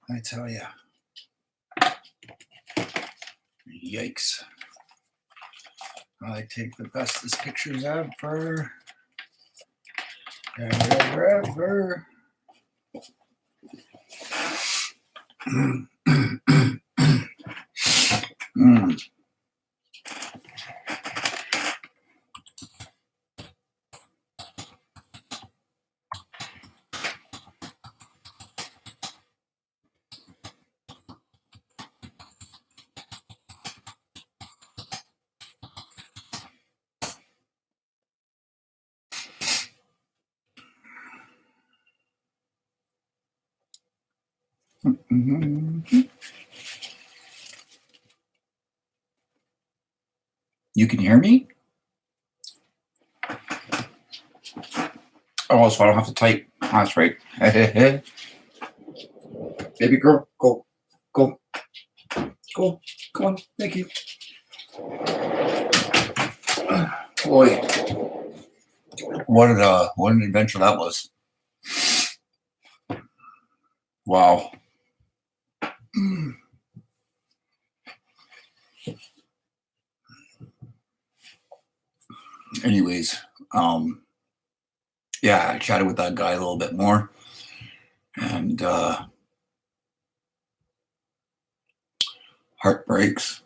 I tell you. Yikes. I take the bestest pictures ever. Ever. You can hear me? Oh, so I don't have to type. That's right. Baby girl, go. Go. Go. Come on. Thank you. Boy. What an adventure that was. Wow. Anyways, yeah, I chatted with that guy a little bit more, and heart breaks.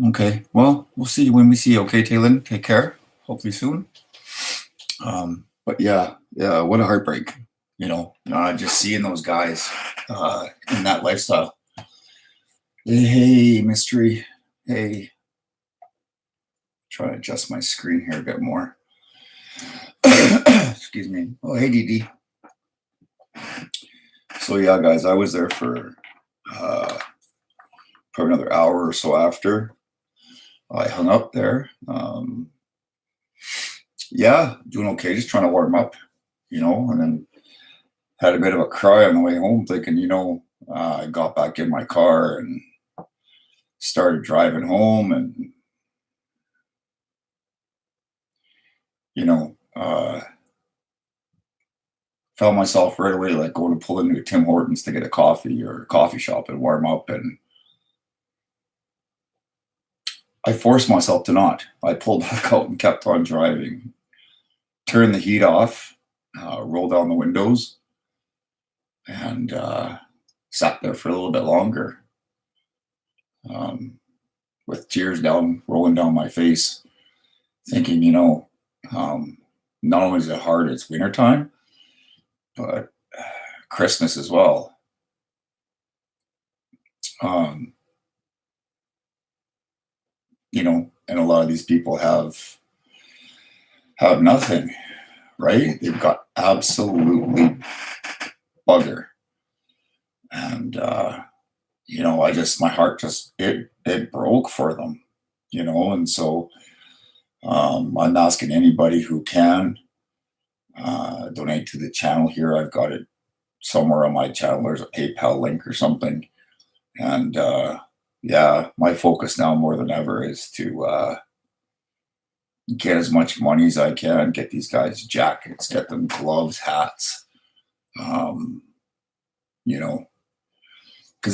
Okay, well, we'll see you when we see you. Okay, Taylin, take care. Hopefully soon. But yeah, what a heartbreak. Just seeing those guys in that lifestyle. Hey, mystery. Hey. Try to adjust my screen here a bit more. Excuse me. Oh, hey, Dee. So yeah, guys, I was there for probably another hour or so after I hung up there. Yeah, doing okay, just trying to warm up, and then had a bit of a cry on the way home, thinking, I got back in my car and started driving home, and found myself right away like going to pull into a Tim Hortons to get a coffee or a coffee shop and warm up, and I forced myself to not. I pulled back out and kept on driving, turned the heat off, rolled down the windows, and sat there for a little bit longer, with tears rolling down my face, thinking, not only is it hard, it's wintertime, but Christmas as well. And a lot of these people have nothing, right? They've got absolutely bugger. And, my heart it broke for them, and so I'm asking anybody who can donate to the channel here. I've got it somewhere on my channel. There's a PayPal link or something. And yeah, my focus now more than ever is to get as much money as I can, get these guys jackets, get them gloves, hats, because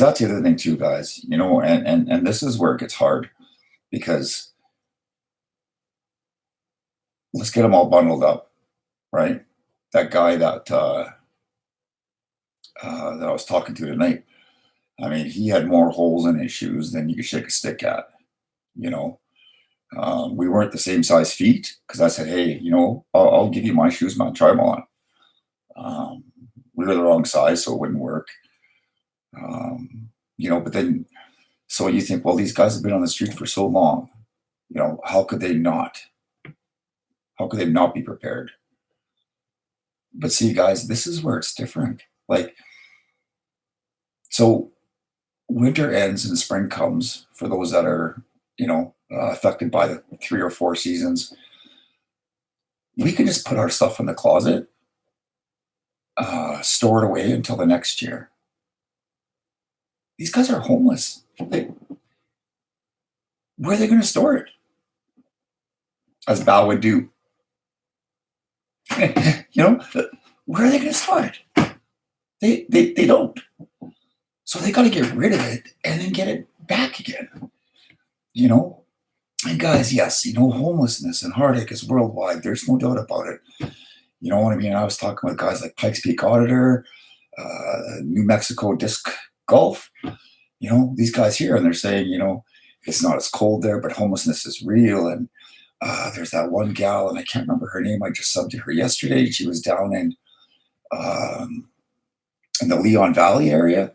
that's the other thing too, guys, and this is where it gets hard, because let's get them all bundled up, right? That guy that I was talking to tonight, I mean, he had more holes in his shoes than you could shake a stick at, we weren't the same size feet, because I said, hey, I'll give you my shoes, man, try them on. We were the wrong size, so it wouldn't work. But then, so you think, well, these guys have been on the street for so long, how could they not be prepared? But see, guys, this is where it's different. Like, so winter ends and spring comes for those that are, affected by the 3 or 4 seasons. We can just put our stuff in the closet, store it away until the next year. These guys are homeless. Where are they going to store it? As Bal would do. You know, where are they going to start? They don't. So they got to get rid of it and then get it back again. You know, and guys, yes, homelessness and heartache is worldwide. There's no doubt about it. You know what I mean? I was talking with guys like Pikes Peak Auditor, New Mexico Disc Golf. These guys here, and they're saying, it's not as cold there, but homelessness is real. And there's that one gal, and I can't remember her name. I just subbed to her yesterday. She was down um, in the Leon Valley area,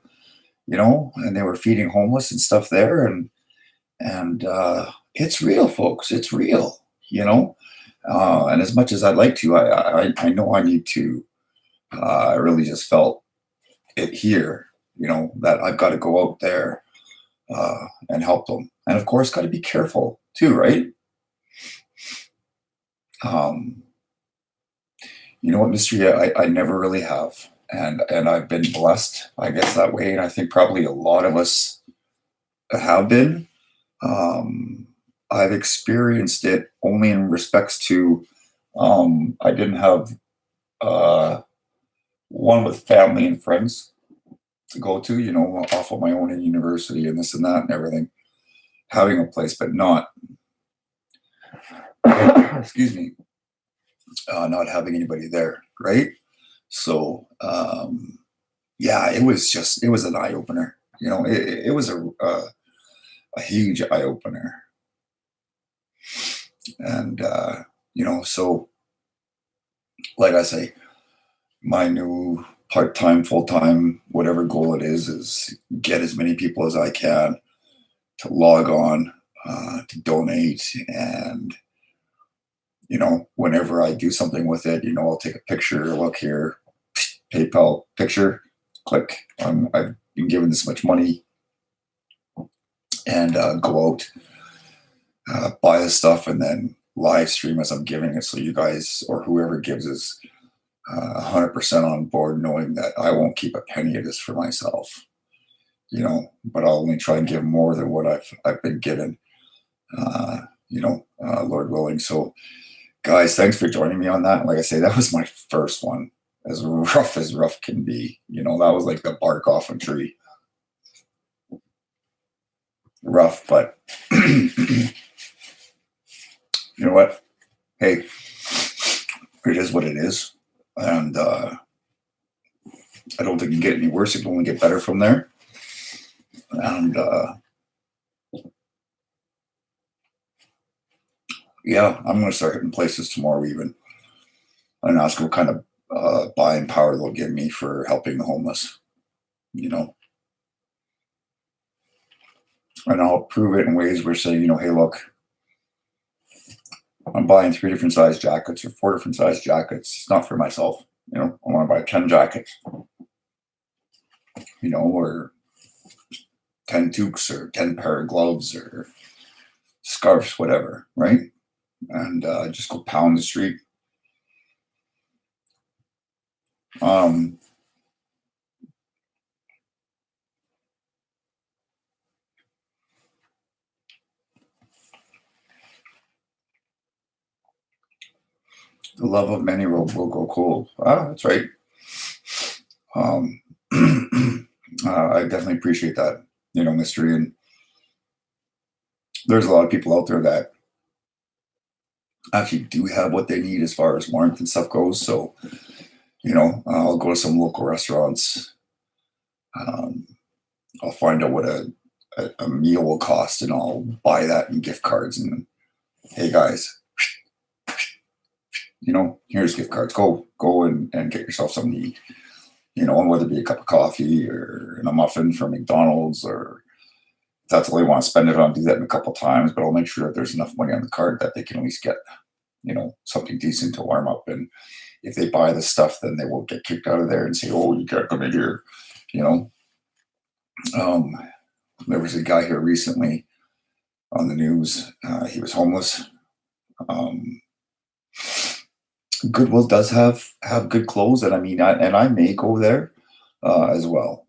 and they were feeding homeless and stuff there. And it's real, folks. It's real, you know. And as much as I'd like to, I know I need to. I really just felt it here, that I've got to go out there and help them. And of course, got to be careful too, right? Um, you know what, mystery? I never really have, and I've been blessed, I guess, that way. And I think probably a lot of us have been. Um, I've experienced it only in respects to I didn't have one with family and friends to go to, off of my own in university and this and that and everything, having a place, but not, excuse me, not having anybody there, right? So, yeah, it was an eye opener. It was a huge eye opener. And, so like I say, my new part-time, full-time, whatever goal it is get as many people as I can to log on, to donate. And, whenever I do something with it, I'll take a picture, look here, PayPal picture, click on, I've been given this much money, and go out, buy the stuff, and then live stream as I'm giving it. So you guys or whoever gives is 100% on board, knowing that I won't keep a penny of this for myself, but I'll only try and give more than what I've been given, Lord willing. So, guys, thanks for joining me on that. Like I say, that was my first one, as rough can be. That was like the bark off a tree. Rough, but you know what? Hey, it is what it is. And I don't think it can get any worse. It can only get better from there. And yeah, I'm going to start hitting places tomorrow even and ask what kind of buying power they'll give me for helping the homeless, And I'll prove it in ways where saying, hey, look, I'm buying 3 different size jackets or 4 different size jackets. It's not for myself. I want to buy 10 jackets, or 10 toques or 10 pair of gloves or scarves, whatever, right? And just go pound the street. The love of many will go cold. Ah, that's right. I definitely appreciate that, mystery. And there's a lot of people out there that actually do have what they need as far as warmth and stuff goes. So, I'll go to some local restaurants. I'll find out what a meal will cost, and I'll buy that in gift cards. And hey, guys, here's gift cards. Go and get yourself something to eat. And whether it be a cup of coffee or a muffin from McDonald's, or if that's all they want to spend it on, do that in a couple times. But I'll make sure that there's enough money on the card that they can at least get, something decent to warm up. And if they buy the stuff, then they won't get kicked out of there and say, "Oh, you can't come in here." There was a guy here recently on the news. He was homeless. Goodwill does have good clothes, and I may go there as well.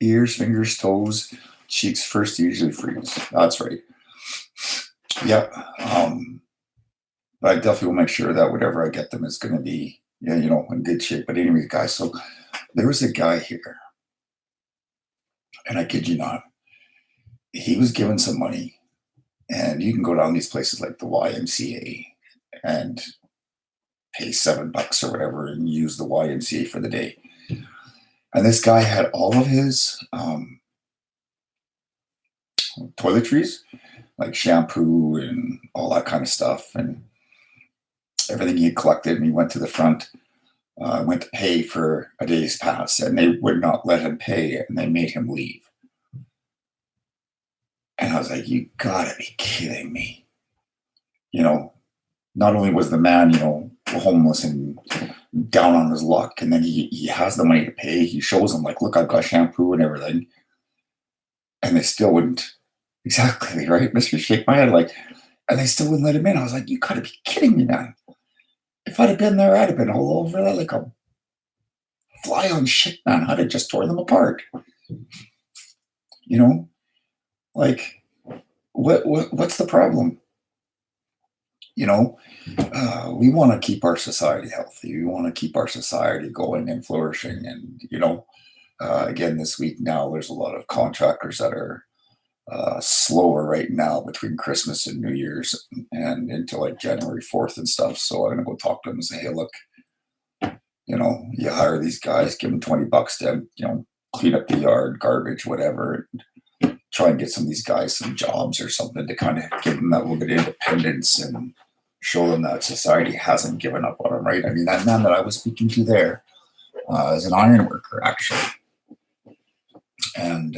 Ears, fingers, toes, cheeks first usually freeze. That's right. Yeah. But I definitely will make sure that whatever I get them is going to be, yeah, in good shape. But anyways, guys, so there was a guy here, and I kid you not, he was given some money, and you can go down these places like the YMCA and pay $7 or whatever and use the YMCA for the day. And this guy had all of his toiletries, like shampoo and all that kind of stuff, and everything he had collected. And he went to the front, went to pay for a day's pass, and they would not let him pay, and they made him leave. And I was like, you gotta be kidding me. You know, not only was the man, homeless and down on his luck, and then he has the money to pay. He shows them, like, look, I've got shampoo and everything. And they still wouldn't. Exactly, right? Mr. Shake my head, like, and they still wouldn't let him in. I was like, you gotta be kidding me, man. If I'd have been there, I'd have been all over that like a fly on shit, man. I'd have just torn them apart. You know, like, what's the problem? You know, we want to keep our society healthy. We want to keep our society going and flourishing. And again, this week now, there's a lot of contractors that are slower right now between Christmas and New Year's and into like January 4th and stuff. So I'm gonna go talk to them and say, hey, look, you hire these guys, give them $20 to, clean up the yard, garbage, whatever, and try and get some of these guys some jobs or something to kind of give them that little bit of independence and show them that society hasn't given up on them, right? I mean, that man that I was speaking to there is an iron worker, actually. And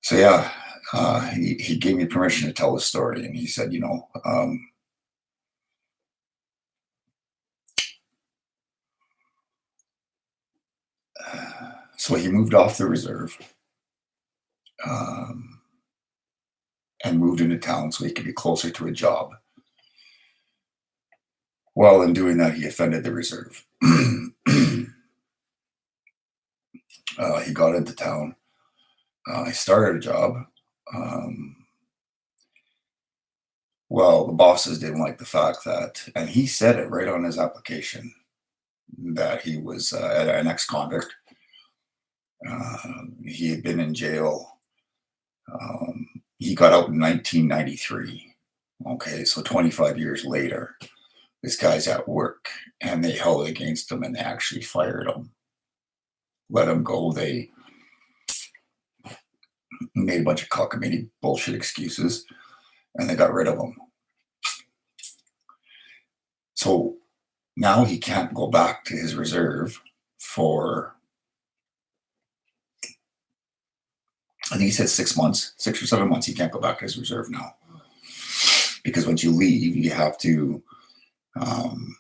so, yeah, he gave me permission to tell the story. And he said, so he moved off the reserve um, and moved into town so he could be closer to a job. Well, in doing that, he offended the reserve. He got into town. He started a job. Um, well, the bosses didn't like the fact that, and he said it right on his application, that he was an ex-convict. He had been in jail. He got out in 1993. Okay, so 25 years later, this guy's at work, and they held against him, and they actually fired him, let him go. They made a bunch of cockamamie bullshit excuses, and they got rid of him. So now he can't go back to his reserve for, I think he said 6 months, 6 or 7 months. He can't go back to his reserve now because once you leave, um,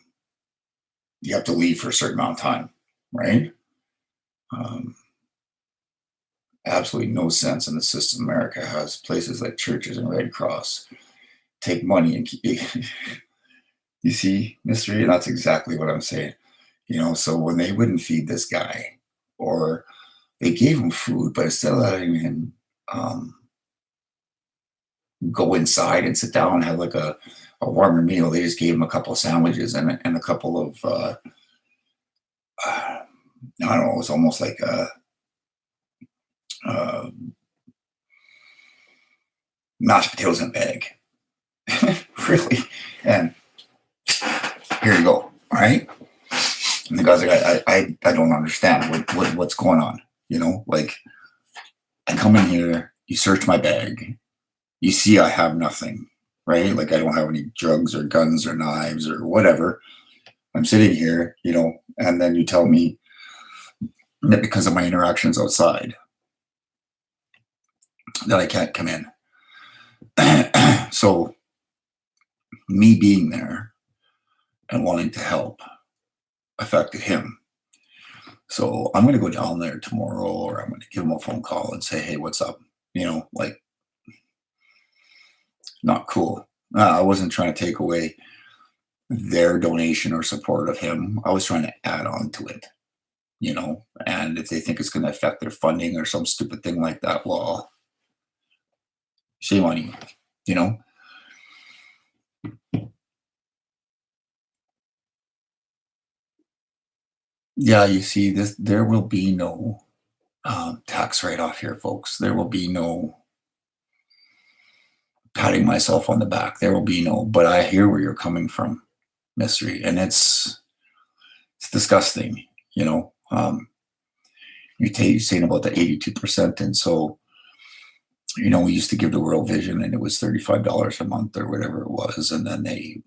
you have to leave for a certain amount of time, right? Um, Absolutely no sense in the system America has. Places like churches and Red Cross take money and keep. You see, mystery, and that's exactly what I'm saying. So when they wouldn't feed this guy, or they gave him food, but instead of letting him um, go inside and sit down and have like a warmer meal, they just gave him a couple of sandwiches and a couple of I don't know. It was almost like a mashed potatoes in a bag, really. And here you go. All right. And the guy's like, I don't understand what's going on. Like, I come in here, you search my bag, you see I have nothing, right? Like, I don't have any drugs or guns or knives or whatever. I'm sitting here, and then you tell me that because of my interactions outside that I can't come in. So me being there and wanting to help affected him. So I'm going to go down there tomorrow, or I'm going to give him a phone call and say, hey, what's up? Like, not cool. I wasn't trying to take away their donation or support of him. I was trying to add on to it, and if they think it's going to affect their funding or some stupid thing like that, well, shame on you, you know? Yeah, you see, this there will be no tax write-off here, folks. There will be no patting myself on the back. There will be no, but I hear where you're coming from, Mystery, and it's disgusting. You know, you're saying about the 82%, and so we used to give to World Vision, and it was $35 a month or whatever it was, and then they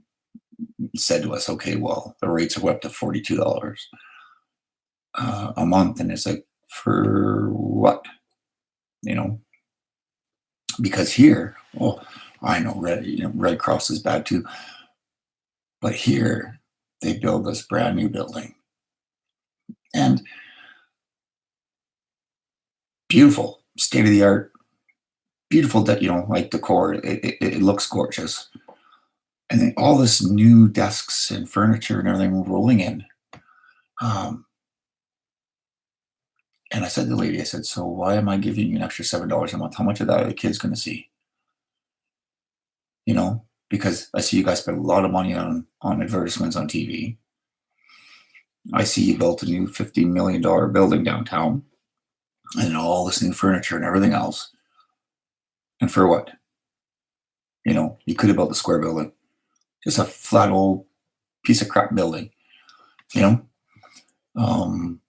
said to us, okay, well, the rates are up to $42 a month, and it's like, for what? You know, because here, well, I know Red Cross is bad too, but here they build this brand new building and beautiful, state of the art, beautiful that like decor. It looks gorgeous, and then all this new desks and furniture and everything rolling in. Um, and I said to the lady, I said, so why am I giving you an extra $7 a month? How much of that are the kids going to see? Because I see you guys spend a lot of money on advertisements on TV. I see you built a new $15 million building downtown and all this new furniture and everything else. And for what? You could have built a square building, just a flat old piece of crap building, you know, um,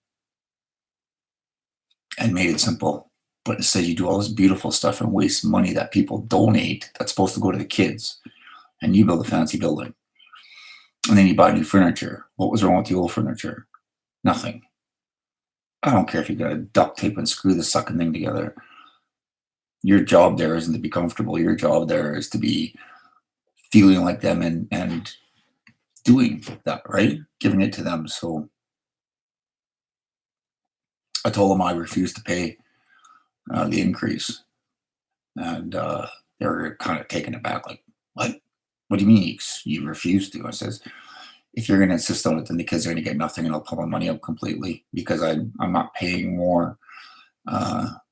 and made it simple. But instead, you do all this beautiful stuff and waste money that people donate that's supposed to go to the kids, and you build a fancy building. And then you buy new furniture. What was wrong with the old furniture? Nothing. I don't care if you got to duct tape and screw the sucking thing together. Your job there isn't to be comfortable. Your job there is to be feeling like them and doing that, right? Giving it to them. So I told them I refused to pay the increase. And they were kind of taken aback, like, what? What do you mean you refuse to? I says, if you're going to insist on it, then the kids are going to get nothing, and I'll pull my money up completely because I'm not paying more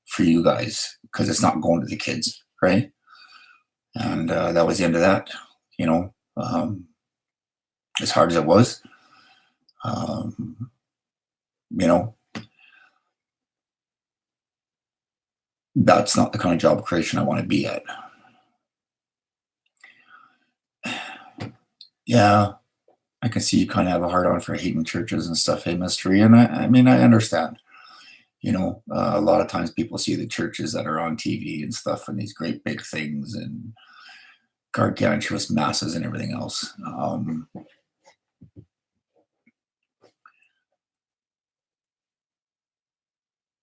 for you guys because it's not going to the kids, right? And that was the end of that. You know, as hard as it was, um, you know, that's not the kind of job creation I want to be at. Yeah, I can see you kind of have a hard on for hating churches and stuff, hey, Mystery. And I mean, I understand. A lot of times people see the churches that are on TV and stuff and these great big things and gargantuous masses and everything else.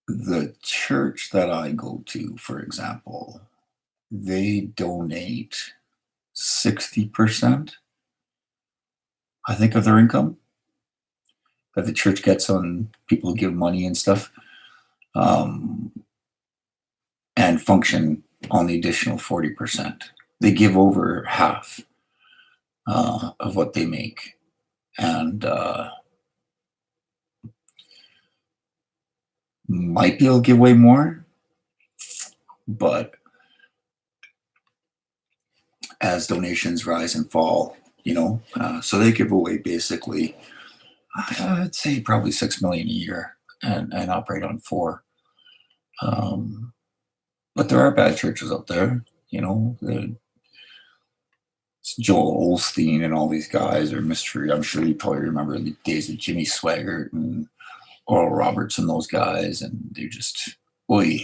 The church that I go to, for example, they donate 60%, I think, of their income that the church gets on people who give money and stuff, um, and function on the additional 40%. They give over half of what they make. And might be able to give away more, but as donations rise and fall, so they give away basically, I'd say probably 6 million a year and operate on four. But there are bad churches out there, Joel Olstein and all these guys are Mystery. I'm sure you probably remember the days of Jimmy Swaggart and Oral Roberts and those guys, and they're just, oi.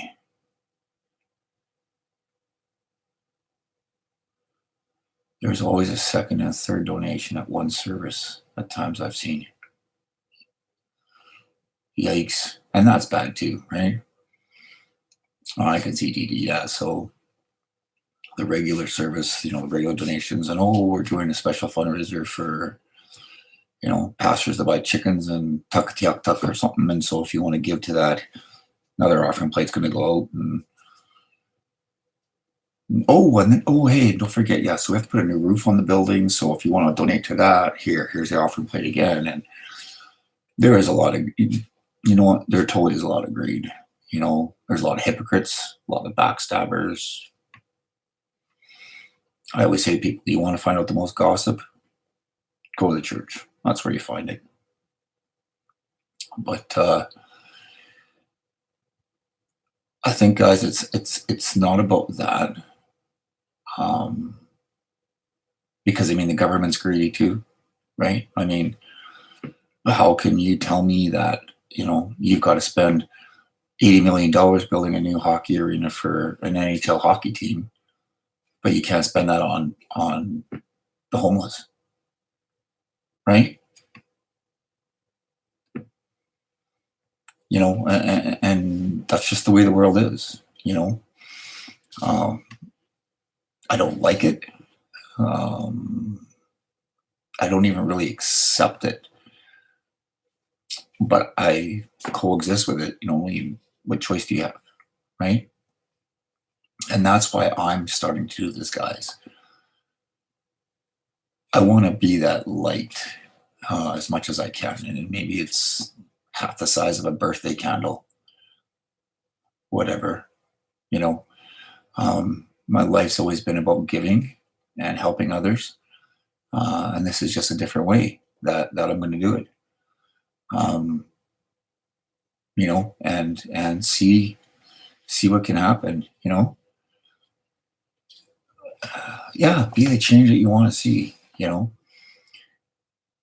There's always a second and third donation at one service at times I've seen. Yikes. And that's bad too, right? Oh, I can see DD, yeah. So the regular service, the regular donations, and we're doing a special fundraiser for, pastors that buy chickens and tuck or something. And so if you want to give to that, another offering plate's going to go out. And hey, don't forget, yeah. So we have to put a new roof on the building. So if you want to donate to that, here's the offering plate again. And there is a lot of, there totally is a lot of greed. There's a lot of hypocrites, a lot of backstabbers. I always say to people, you want to find out the most gossip? Go to the church. That's where you find it. But I think, guys, it's not about that. Um, because I mean, the government's greedy too, right? I mean, how can you tell me that you've got to spend $80 million building a new hockey arena for an NHL hockey team, but you can't spend that on the homeless, right? And that's just the way the world is. Um, I don't like it. I don't even really accept it, but I coexist with it. What choice do you have, right? And that's why I'm starting to do this, guys. I want to be that light as much as I can, and maybe it's half the size of a birthday candle, whatever. You know, my life's always been about giving and helping others, and this is just a different way that I'm going to do it. And see what can happen. Yeah, be the change that you want to see.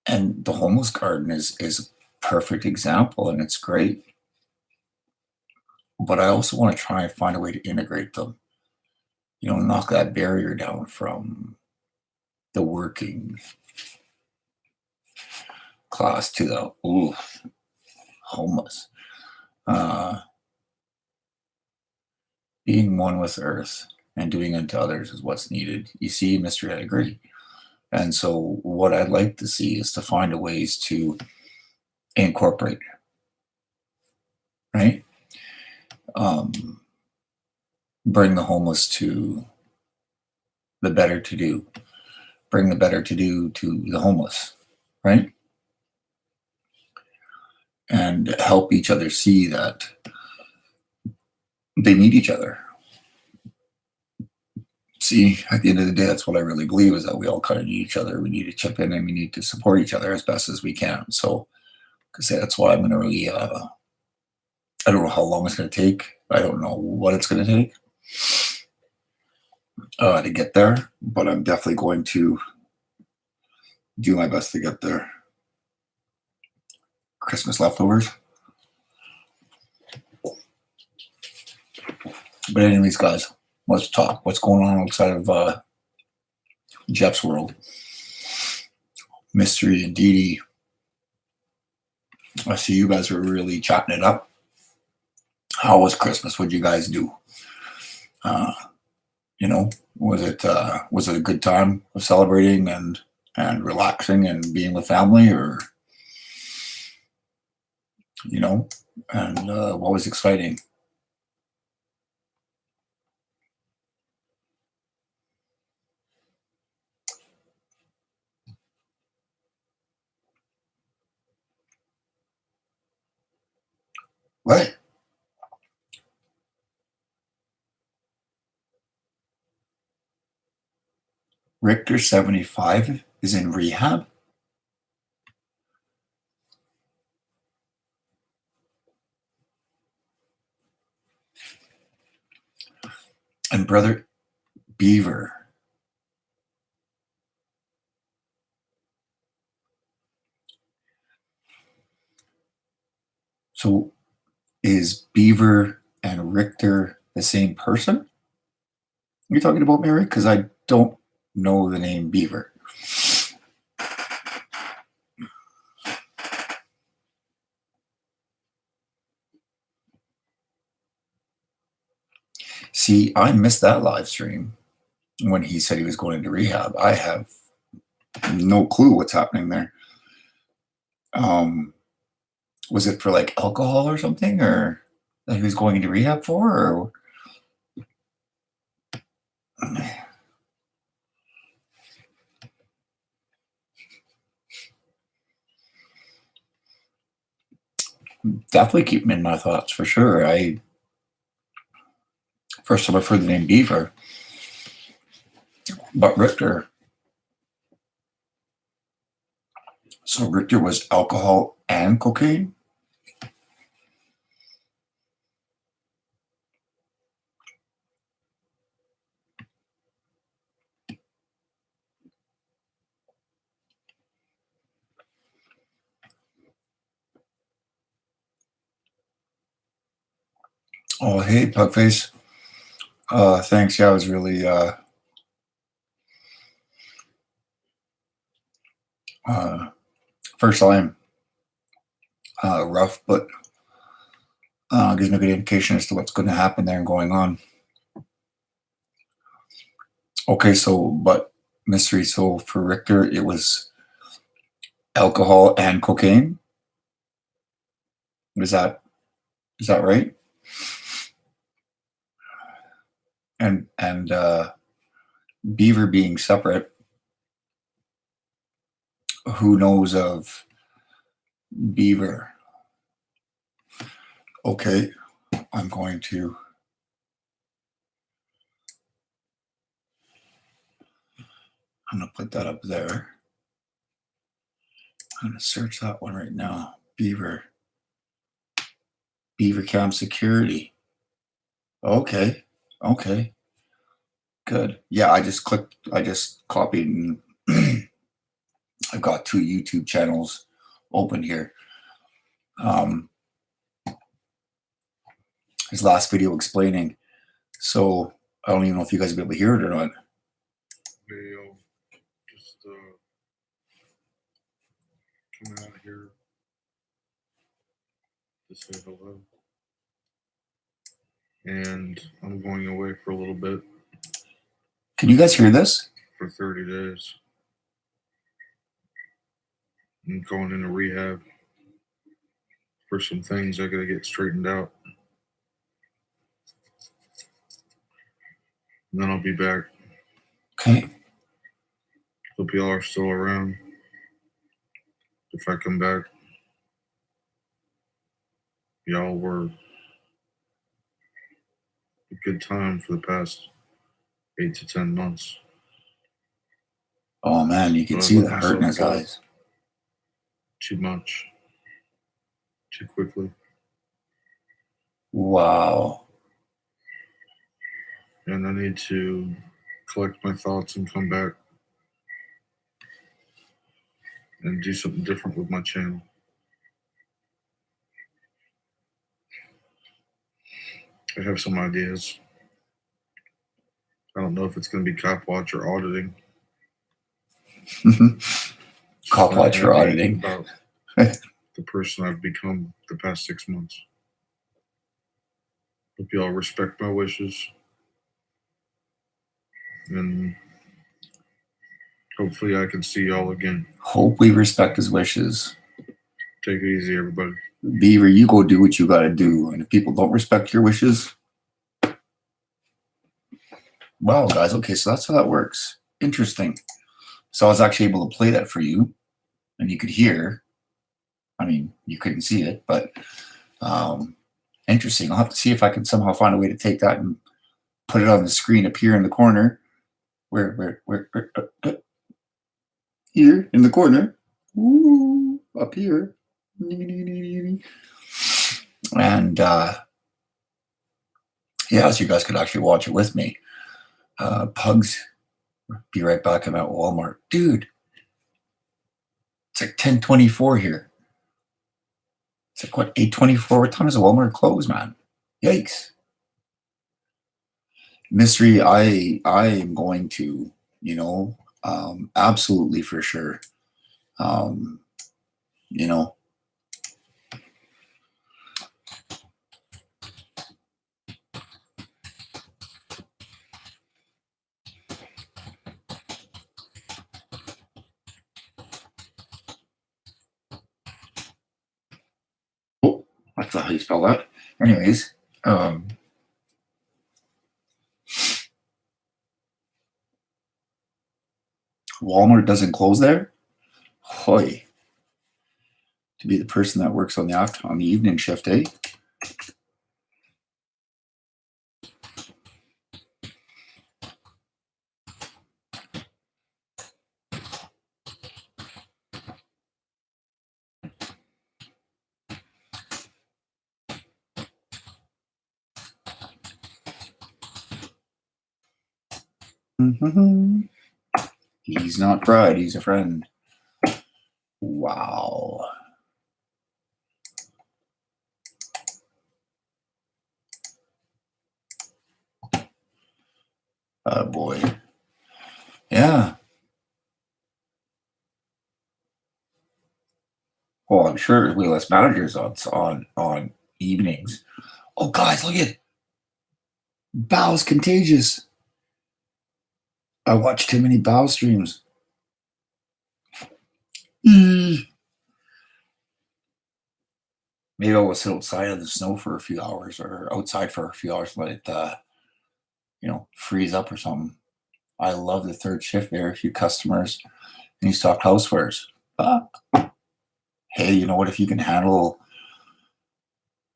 And the homeless garden is a perfect example, and it's great. But I also want to try and find a way to integrate them. Knock that barrier down from the working class to the homeless. Being one with earth and doing unto others is what's needed. You see, Mr. I agree. And so what I'd like to see is to find a ways to incorporate, right? Bring the homeless to the better to do. Bring the better to do to the homeless, right? And help each other see that they need each other. See, at the end of the day, that's what I really believe, is that we all kind of need each other. We need to chip in and we need to support each other as best as we can. So, I say that's why I'm going to really, I don't know how long it's going to take. I don't know what it's going to take to get there, but I'm definitely going to do my best to get there. Christmas leftovers. But anyways, guys, let's talk. What's going on outside of Jeff's world? Mystery and Dee Dee. I see you guys are really chatting it up. How was Christmas? What'd you guys do? Was it a good time of celebrating and relaxing and being with family, or and what was exciting? What? Richter 75 is in rehab? And Brother Beaver. So is Beaver and Richter the same person you're talking about, Mary? Because I don't know the name Beaver. See, I missed that live stream when he said he was going into rehab. I have no clue what's happening there. Was it for like alcohol or something, or that he was going into rehab for, or? Definitely keep him in my thoughts for sure. First time I've heard the name Beaver. But Richter, so Richter was alcohol and cocaine? Oh, hey, Pugface. Thanks. Yeah, I was really first time rough, but gives me a good indication as to what's going to happen there and going on. Okay, so but mystery. So for Richter, it was alcohol and cocaine. Is that right? And Beaver being separate. Who knows of Beaver? Okay, I'm going to put that up there. I'm going to search that one right now. Beaver Cam Security. Okay. Good. Yeah, I just copied and I've got 2 YouTube channels open here. His last video explaining. So I don't even know if you guys will be able to hear it or not. Video just coming out here to say hello. And I'm going away for a little bit. Can you guys hear this? For 30 days. I'm going into rehab for some things I gotta get straightened out. And then I'll be back. Okay. Hope y'all are still around. If I come back, y'all were a good time for the past 8 to 10 months. Oh man, you can see the hurt in his eyes. Too much. Too quickly. Wow. And I need to collect my thoughts and come back and do something different with my channel. I have some ideas. I don't know if it's going to be cop watch or auditing. Cop watch or auditing. About the person I've become the past 6 months. Hope y'all respect my wishes. And hopefully I can see y'all again. Hope we respect his wishes. Take it easy, everybody. Beaver, you go do what you got to do. And if people don't respect your wishes, wow, guys. Okay, so that's how that works. Interesting. So I was actually able to play that for you, and you could hear. I mean, you couldn't see it, but interesting. I'll have to see if I can somehow find a way to take that and put it on the screen up here in the corner. Where here in the corner. Ooh, up here. And yeah, so you guys could actually watch it with me. Pugs, be right back. I'm at Walmart. Dude, it's like 10:24 here. It's like, what, 8:24? What time does Walmart close, man? Yikes. Mystery, I am going to, absolutely for sure. You know, oh, that's not how you spell that. Anyways, Walmart doesn't close there? Hoy. To be the person that works on the evening shift, eh? Mhm. He's not pride, he's a friend. Wow. Oh boy. Yeah. Well, I'm sure we list managers on evenings. Oh, guys, look at Bow's contagious. I watch too many Bow streams. Maybe I'll sit outside in the snow for a few hours, or outside for a few hours, let it freeze up or something. I love the third shift there. A few customers and you stocked housewares. Uh, hey, you know what? If you can handle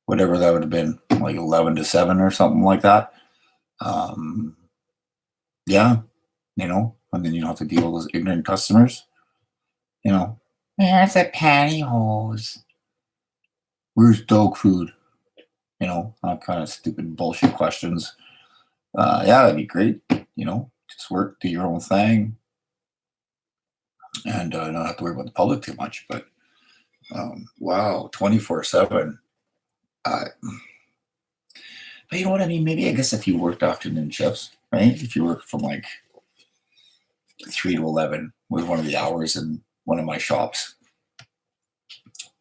whatever that would have been, like 11 to 7 or something like that. Yeah, and then you don't have to deal with those ignorant customers. Where's the pantyhose? Where's dog food? That kind of stupid bullshit questions. Yeah, that'd be great. Just work, do your own thing, and not have to worry about the public too much. But wow, 24/7. But you know what I mean? Maybe I guess if you worked afternoon shifts, right? If you work from like 3 to 11 was one of the hours in one of my shops,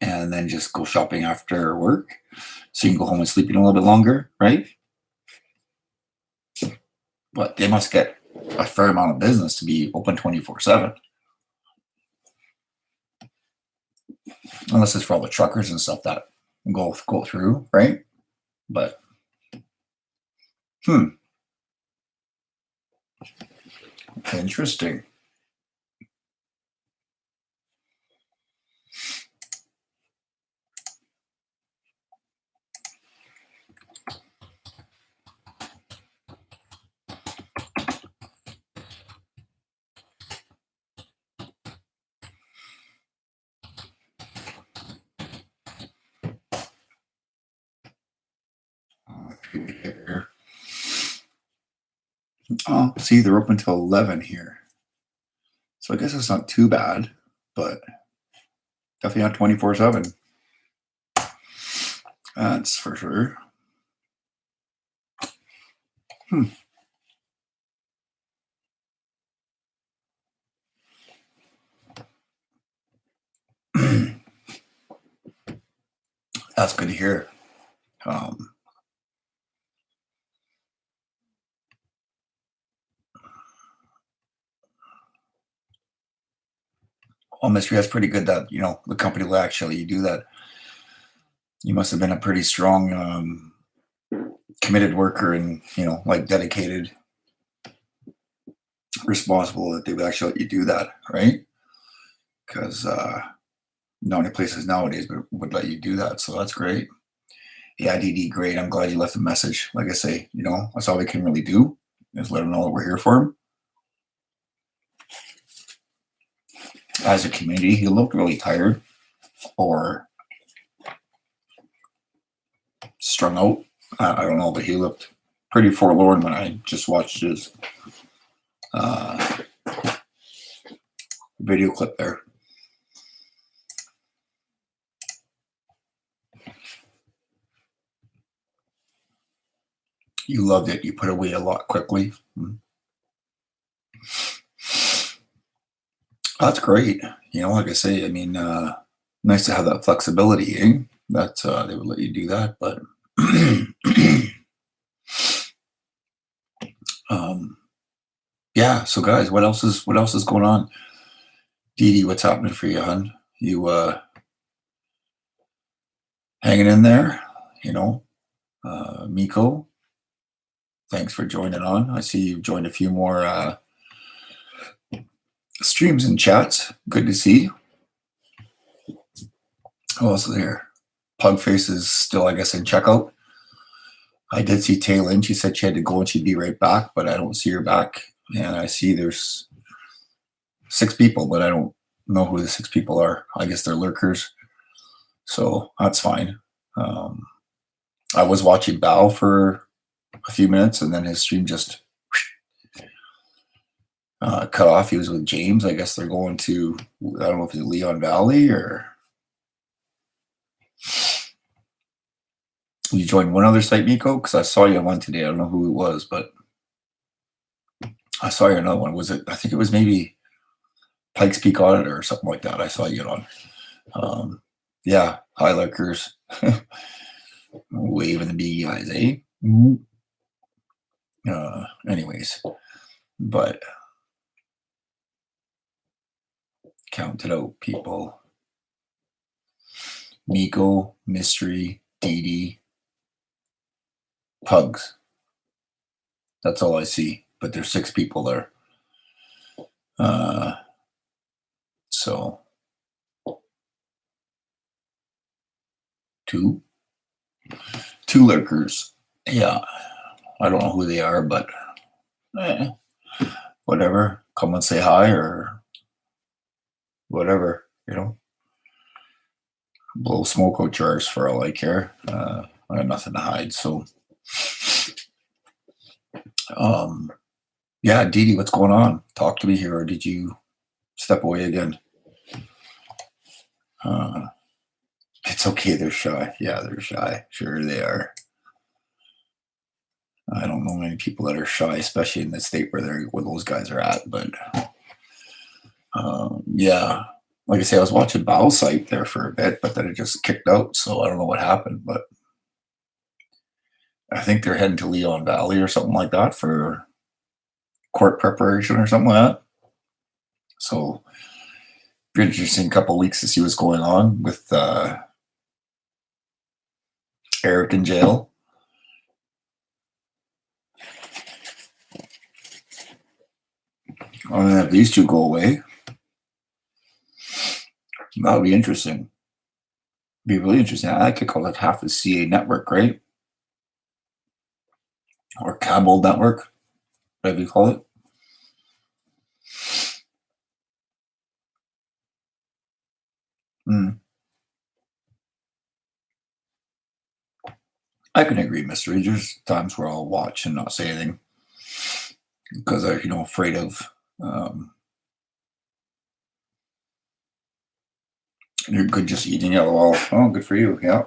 and then just go shopping after work, so you can go home and sleep in a little bit longer, right? But they must get a fair amount of business to be open 24/7, unless it's for all the truckers and stuff that go through, right? But interesting. Oh, see, they're open till 11 here. So I guess it's not too bad, but definitely not 24/7. That's for sure. That's good to hear. Mystery, that's pretty good that, the company will actually do that. You must have been a pretty strong, committed worker and, like dedicated, responsible that they would actually let you do that, right? Because not many places nowadays would let you do that. So that's great. Yeah, DD, great. I'm glad you left a message. Like I say, that's all we can really do is let them know that we're here for them. As a community, he looked really tired or strung out. I don't know, but he looked pretty forlorn when I just watched his video clip there. You loved it. You put away a lot quickly. That's great. Like I say, I mean, nice to have that flexibility, eh? That they would let you do that, but yeah. So, guys, what else is going on? Dee Dee, what's happening for you, hon? You hanging in there? Miko, thanks for joining on. I see you've joined a few more streams and chats. Good to see you. Who else is there? Pugface is still, I guess, in checkout. I did see Taylin. She said she had to go and she'd be right back, but I don't see her back. And I see there's 6 people, but I don't know who the 6 people are. I guess they're lurkers. So that's fine. I was watching Bao for a few minutes and then his stream just cut off. He was with James. I guess they're going to, I don't know if it's Leon Valley or you joined one other site, Miko? Because I saw you on one today. I don't know who it was, but I saw you on another one. Was it? I think it was maybe Pikes Peak Auditor or something like that. I saw you on. Yeah, hi lurkers. Waving the big eyes, eh? Anyways, but count it out, people. Miko, Mystery, Dee Dee, Pugs. That's all I see. But there's 6 people there. So 2 lurkers. Yeah. I don't know who they are, but whatever. Come and say hi or whatever, Blow smoke out jars for all I care. I have nothing to hide. So, yeah, Dee Dee, what's going on? Talk to me here, or did you step away again? It's okay. They're shy. Yeah, they're shy. Sure, they are. I don't know many people that are shy, especially in the state where those guys are at. But yeah, like I say, I was watching Bow Site there for a bit, but then it just kicked out. So I don't know what happened, but I think they're heading to Leon Valley or something like that for court preparation or something like that. So pretty interesting couple of weeks to see what's going on with Eric in jail. I'm gonna have these 2 go away. That would be interesting. Be really interesting. I could call it half the CA network, right? Or Campbell network, whatever you call it. I can agree, Mystery. There's times where I'll watch and not say anything because I'm, afraid of you're good just eating it. Well, oh, good for you. Yeah.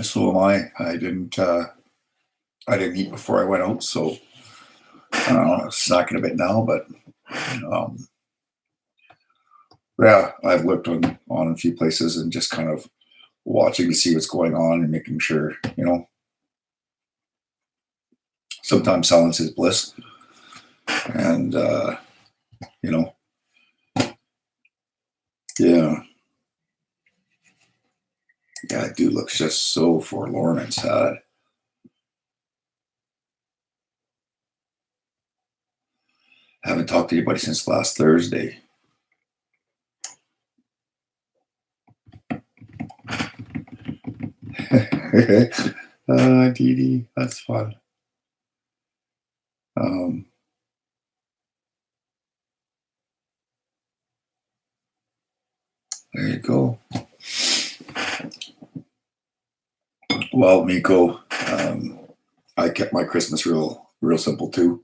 So am I. I didn't eat before I went out, so I'm snacking a bit now, but yeah, I've looked on a few places and just kind of watching to see what's going on and making sure, sometimes silence is bliss. And, yeah. Yeah, dude looks just so forlorn and sad. I haven't talked to anybody since last Thursday. Dee Dee, that's fun. There you go. Well, Miko, I kept my Christmas real simple too.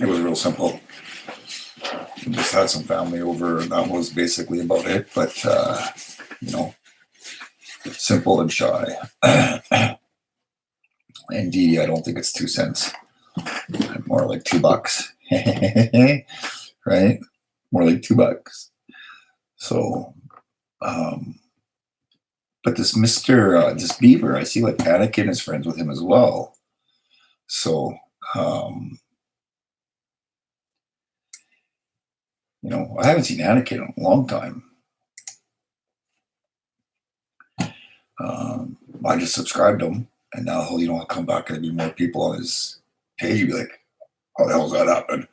It was real simple. Just had some family over, and that was basically about it. But simple and shy. And Dee Dee, I don't think it's 2 cents. More like $2. Right? More like $2. So, but this this Beaver, I see like Anakin is friends with him as well. So, I haven't seen Anakin in a long time. I just subscribed to him, and now he'll, come back and there'll be more people on his page. You'd be like, how the hell's that happen?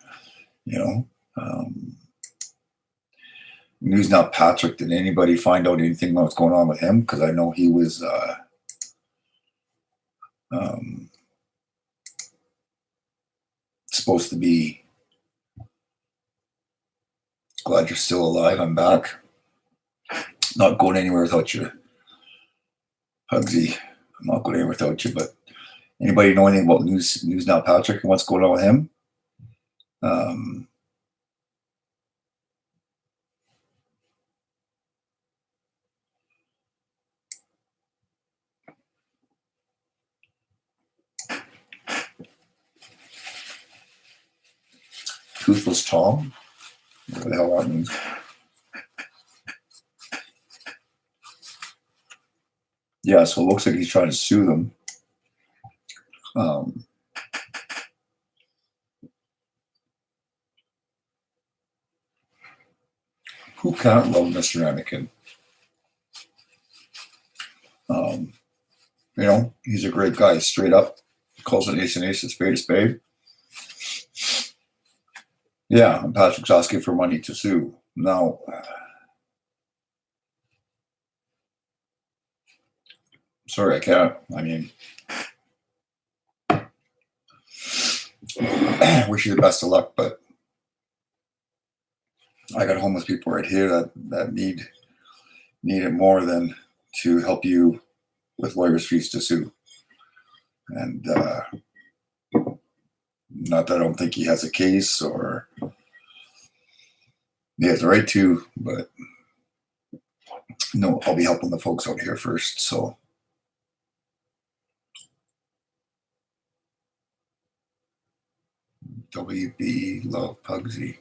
News Now Patrick, did anybody find out anything about what's going on with him? Because I know he was supposed to be glad you're still alive. I'm back. Not going anywhere without you, Hugsy. I'm not going anywhere without you. But Anybody know anything about News Now Patrick and what's going on with him? Um, Toothless Tom? What the hell that means? Yeah, so it looks like he's trying to sue them. Who can't love Mr. Anakin? He's a great guy, straight up. Calls an ace, a spade a spade. Yeah, and Patrick's asking for money to sue. Now, sorry, I can't. I mean, wish you the best of luck, but I got homeless people right here that need it more than to help you with lawyers' fees to sue. And not that I don't think he has a case or he has the right to, but no, I'll be helping the folks out here first. So WB Love Pugsy.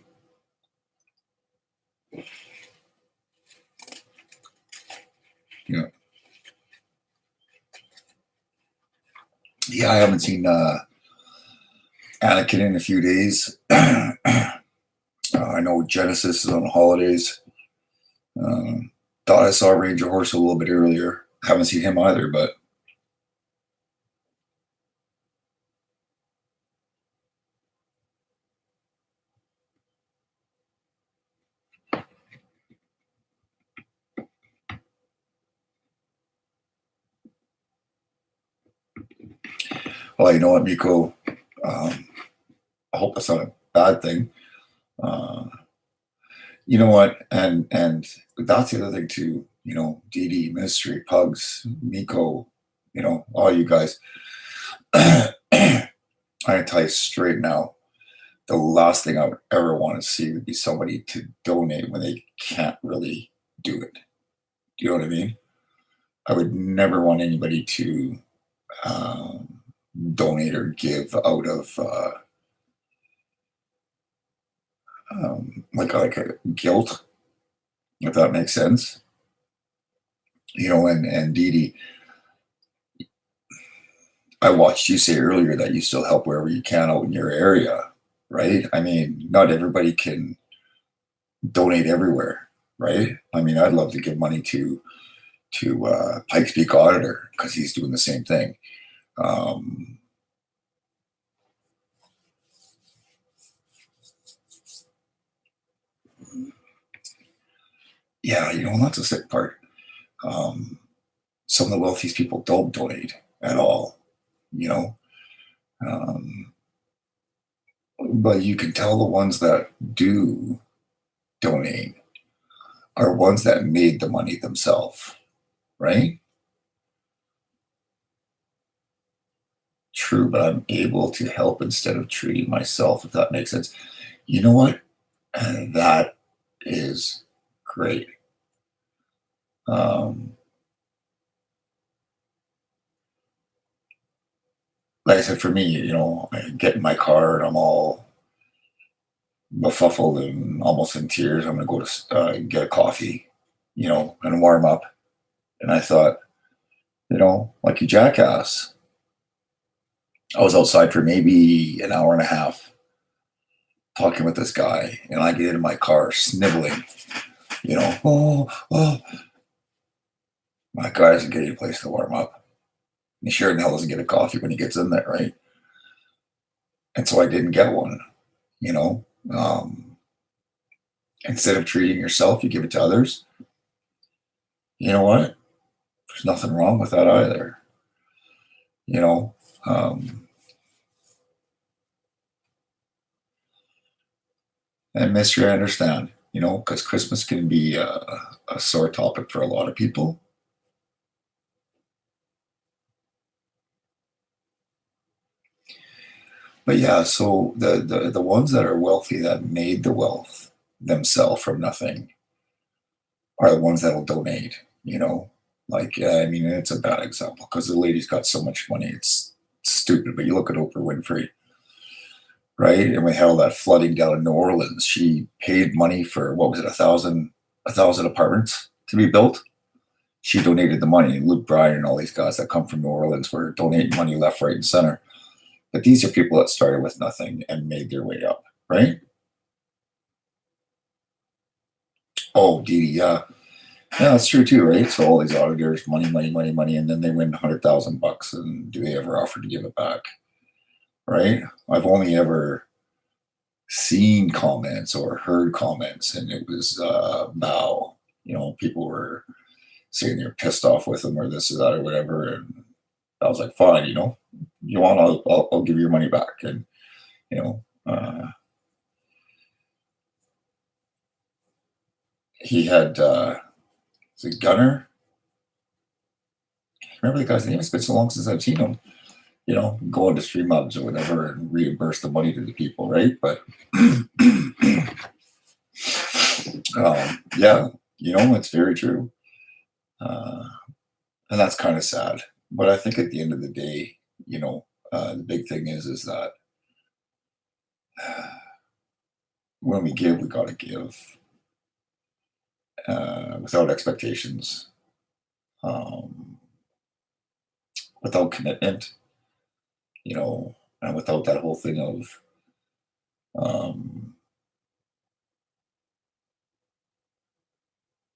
Yeah. Yeah, I haven't seen Anakin in a few days. I know Genesis is on holidays. Thought I saw Ranger Horse a little bit earlier. Haven't seen him either, but well, you know what, Miko? I hope that's not a bad thing. You know what? And that's the other thing too. Dee Dee, Mystery, Pugs, Miko, all you guys. I can tell you straight now, the last thing I would ever want to see would be somebody to donate when they can't really do it. Do you know what I mean? I would never want anybody to donate or give out of like a guilt, if that makes sense. And Dee Dee, I watched you say earlier that you still help wherever you can out in your area, right? I mean, not everybody can donate everywhere, right? I mean, I'd love to give money to Pikes Peak Auditor because he's doing the same thing. Yeah, that's the sick part. Some of the wealthiest people don't donate at all, but you can tell the ones that do donate are ones that made the money themselves, right? True, but I'm able to help instead of treating myself, if that makes sense. You know what? That is great. Like I said, for me, I get in my car and I'm all befuddled and almost in tears. I'm going to go to get a coffee, and warm up. And I thought, like you jackass. I was outside for maybe an hour and a half talking with this guy, and I get in my car sniveling, oh. My guy doesn't get any place to warm up. He sure in hell doesn't get a coffee when he gets in there, right? And so I didn't get one, Instead of treating yourself, you give it to others. You know what? There's nothing wrong with that either. And Mystery, I understand, because Christmas can be a sore topic for a lot of people. But yeah, so the ones that are wealthy that made the wealth themselves from nothing are the ones that'll donate, you know? Like, I mean, it's a bad example because the lady's got so much money, it's stupid. But you look at Oprah Winfrey, right? And we had all that flooding down in New Orleans. She paid money for what was it, a thousand apartments to be built. She donated the money. And Luke Bryan and all these guys that come from New Orleans were donating money left, right, and center. But these are people that started with nothing and made their way up, right? Oh, Dee Dee, yeah. Yeah, that's true too, right? So all these auditors, money, money, money, money, and then they win $100,000, and do they ever offer to give it back? Right? I've only ever seen comments or heard comments, and it was bow. You know, people were saying they're pissed off with them or this or that or whatever, and I was like, fine, you know, you want, I'll give you your money back, and you know, he had is it Gunner? Remember the guy's name? It's been so long since I've seen him. You know, go into stream ups or whatever and reimburse the money to the people, right? But yeah, you know, it's very true. And that's kind of sad. But I think at the end of the day, you know, the big thing is that when we give, we got to give without expectations, um, without commitment, you know, and without that whole thing of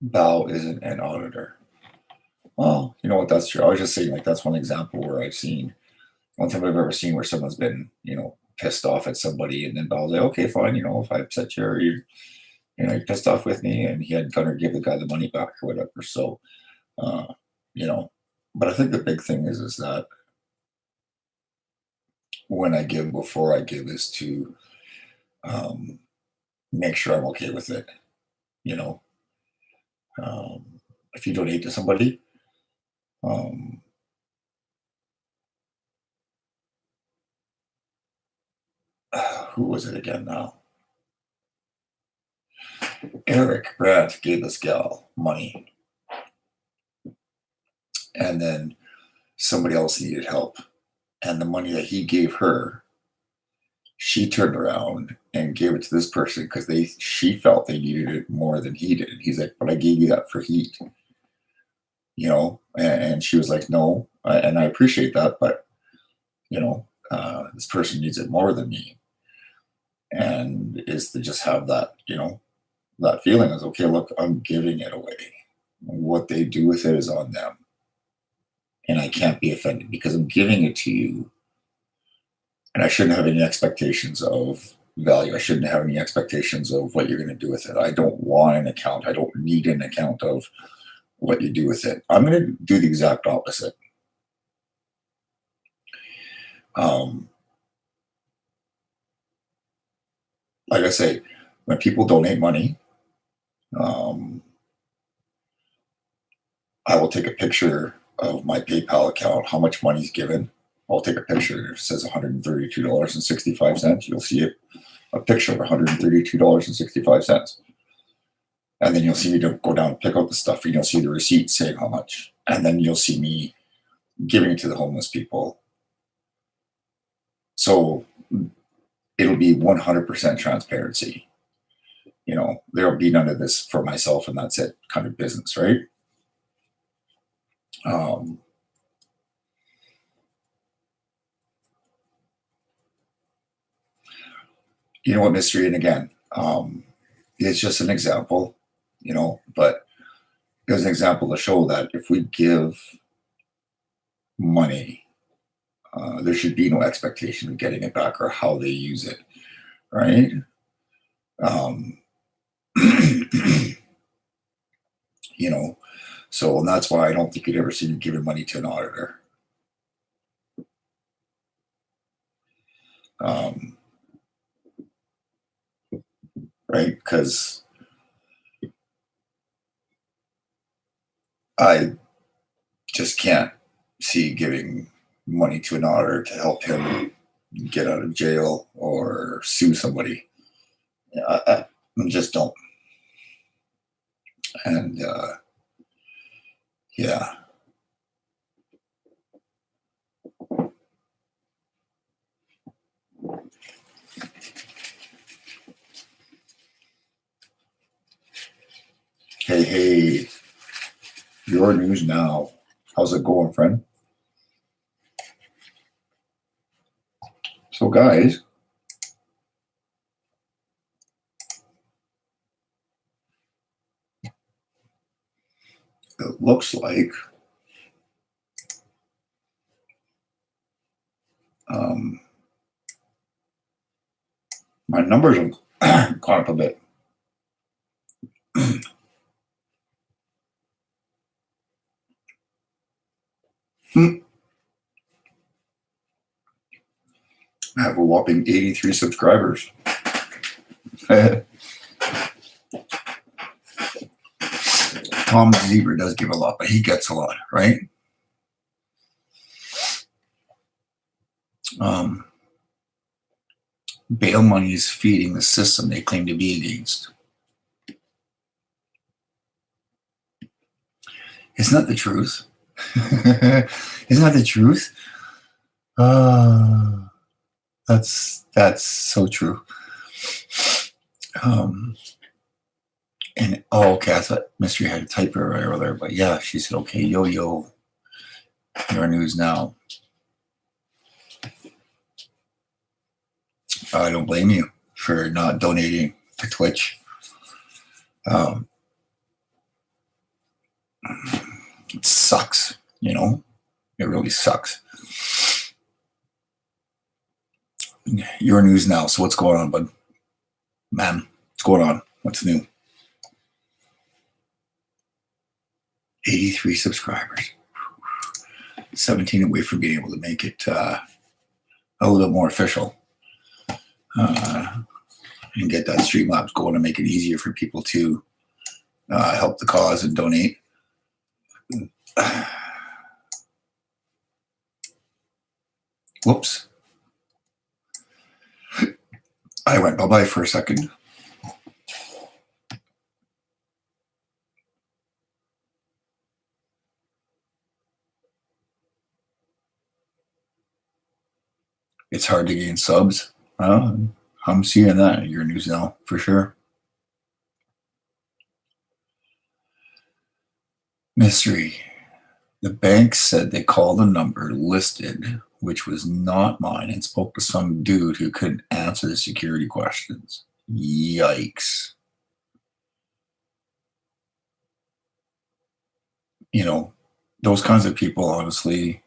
Bao isn't an auditor. Well, you know what? That's true. I was just saying, like, that's one example where I've seen one time I've ever seen where someone's been, you know, pissed off at somebody, and then Bao's like, okay, fine, you know, if I upset you or you know, you're pissed off with me, and he had Gunner give the guy the money back or whatever. So, uh, you know, but I think the big thing is that when I give, before I give, is to um, make sure I'm okay with it. You know, if you donate to somebody, um, who was it again now? Eric Brandt gave this gal money, and then somebody else needed help. And the money that he gave her, she turned around and gave it to this person because she felt they needed it more than he did. He's like, but I gave you that for heat, you know? And she was like, no, and I appreciate that, but you know, this person needs it more than me. And is to just have that, you know, that feeling is okay, look, I'm giving it away. What they do with it is on them. And I can't be offended because I'm giving it to you. And I shouldn't have any expectations of value. I shouldn't have any expectations of what you're going to do with it. I don't want an account. I don't need an account of what you do with it. I'm going to do the exact opposite. Um, like I say, when people donate money, um, I will take a picture of my PayPal account, how much money's given. I'll take a picture. It says $132.65. You'll see a picture of $132.65. And then you'll see me go down and pick out the stuff, and you'll see the receipt saying how much. And then you'll see me giving it to the homeless people. So it'll be 100% transparency. You know, there'll be none of this for myself and that's it kind of business, right? You know what, mystery, and again, it's just an example, you know, but it was an example to show that if we give money, there should be no expectation of getting it back or how they use it, right? Um, you know, so, and that's why I don't think you'd ever see me giving money to an auditor. Um, right? Because I just can't see giving money to an auditor to help him get out of jail or sue somebody. I just don't. And yeah. Hey, your news now. How's it going, friend? So, guys, it looks like my numbers have gone up a bit. I have a whopping 83 subscribers. Tom the Zebra does give a lot, but he gets a lot, right? Bail money is feeding the system they claim to be against. Isn't that the truth? Isn't that the truth? That's so true. And okay, I thought Mystery had a typo right there, but yeah, she said, okay, yo, your news now. I don't blame you for not donating to Twitch. It sucks, you know? It really sucks. Your news now. So what's going on, bud? Man, what's going on? What's new? 83 subscribers. 17 away from being able to make it a little bit more official. And get that Streamlabs going to make it easier for people to help the cause and donate. Whoops. I went bye-bye for a second. It's hard to gain subs. I'm seeing that in your news now, for sure. Mystery. The bank said they called a number listed, which was not mine, and spoke to some dude who couldn't answer the security questions. Yikes. You know, those kinds of people, honestly,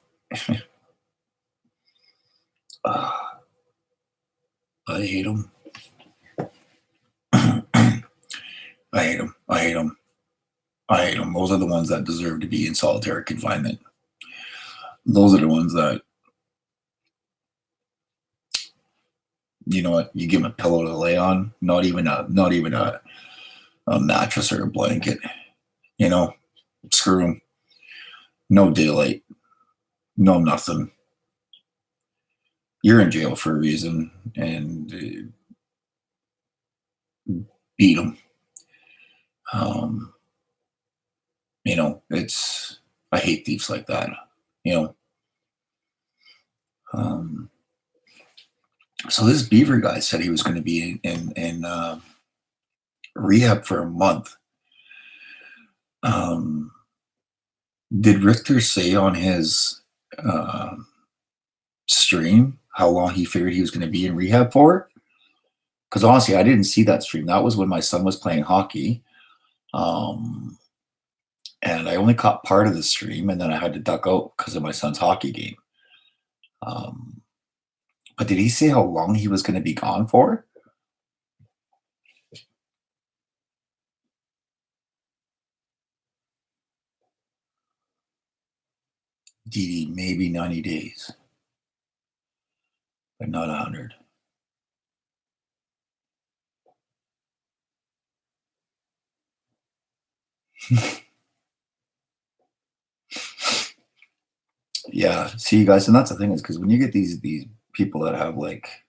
I hate them. I hate them. I hate them. I hate them. Those are the ones that deserve to be in solitary confinement. Those are the ones that, you know what, you give them a pillow to lay on, not even a mattress or a blanket, you know, screw them. No daylight, no nothing. You're in jail for a reason, and beat them. You know, I hate thieves like that, you know. So this Beaver guy said he was going to be in rehab for a month. Did Richter say on his stream how long he figured he was going to be in rehab for? Because honestly, I didn't see that stream. That was when my son was playing hockey. And I only caught part of the stream, and then I had to duck out because of my son's hockey game. But did he say how long he was going to be gone for? DD, maybe 90 days, but not 100. Yeah, see, you guys, and that's the thing is because when you get these people that have like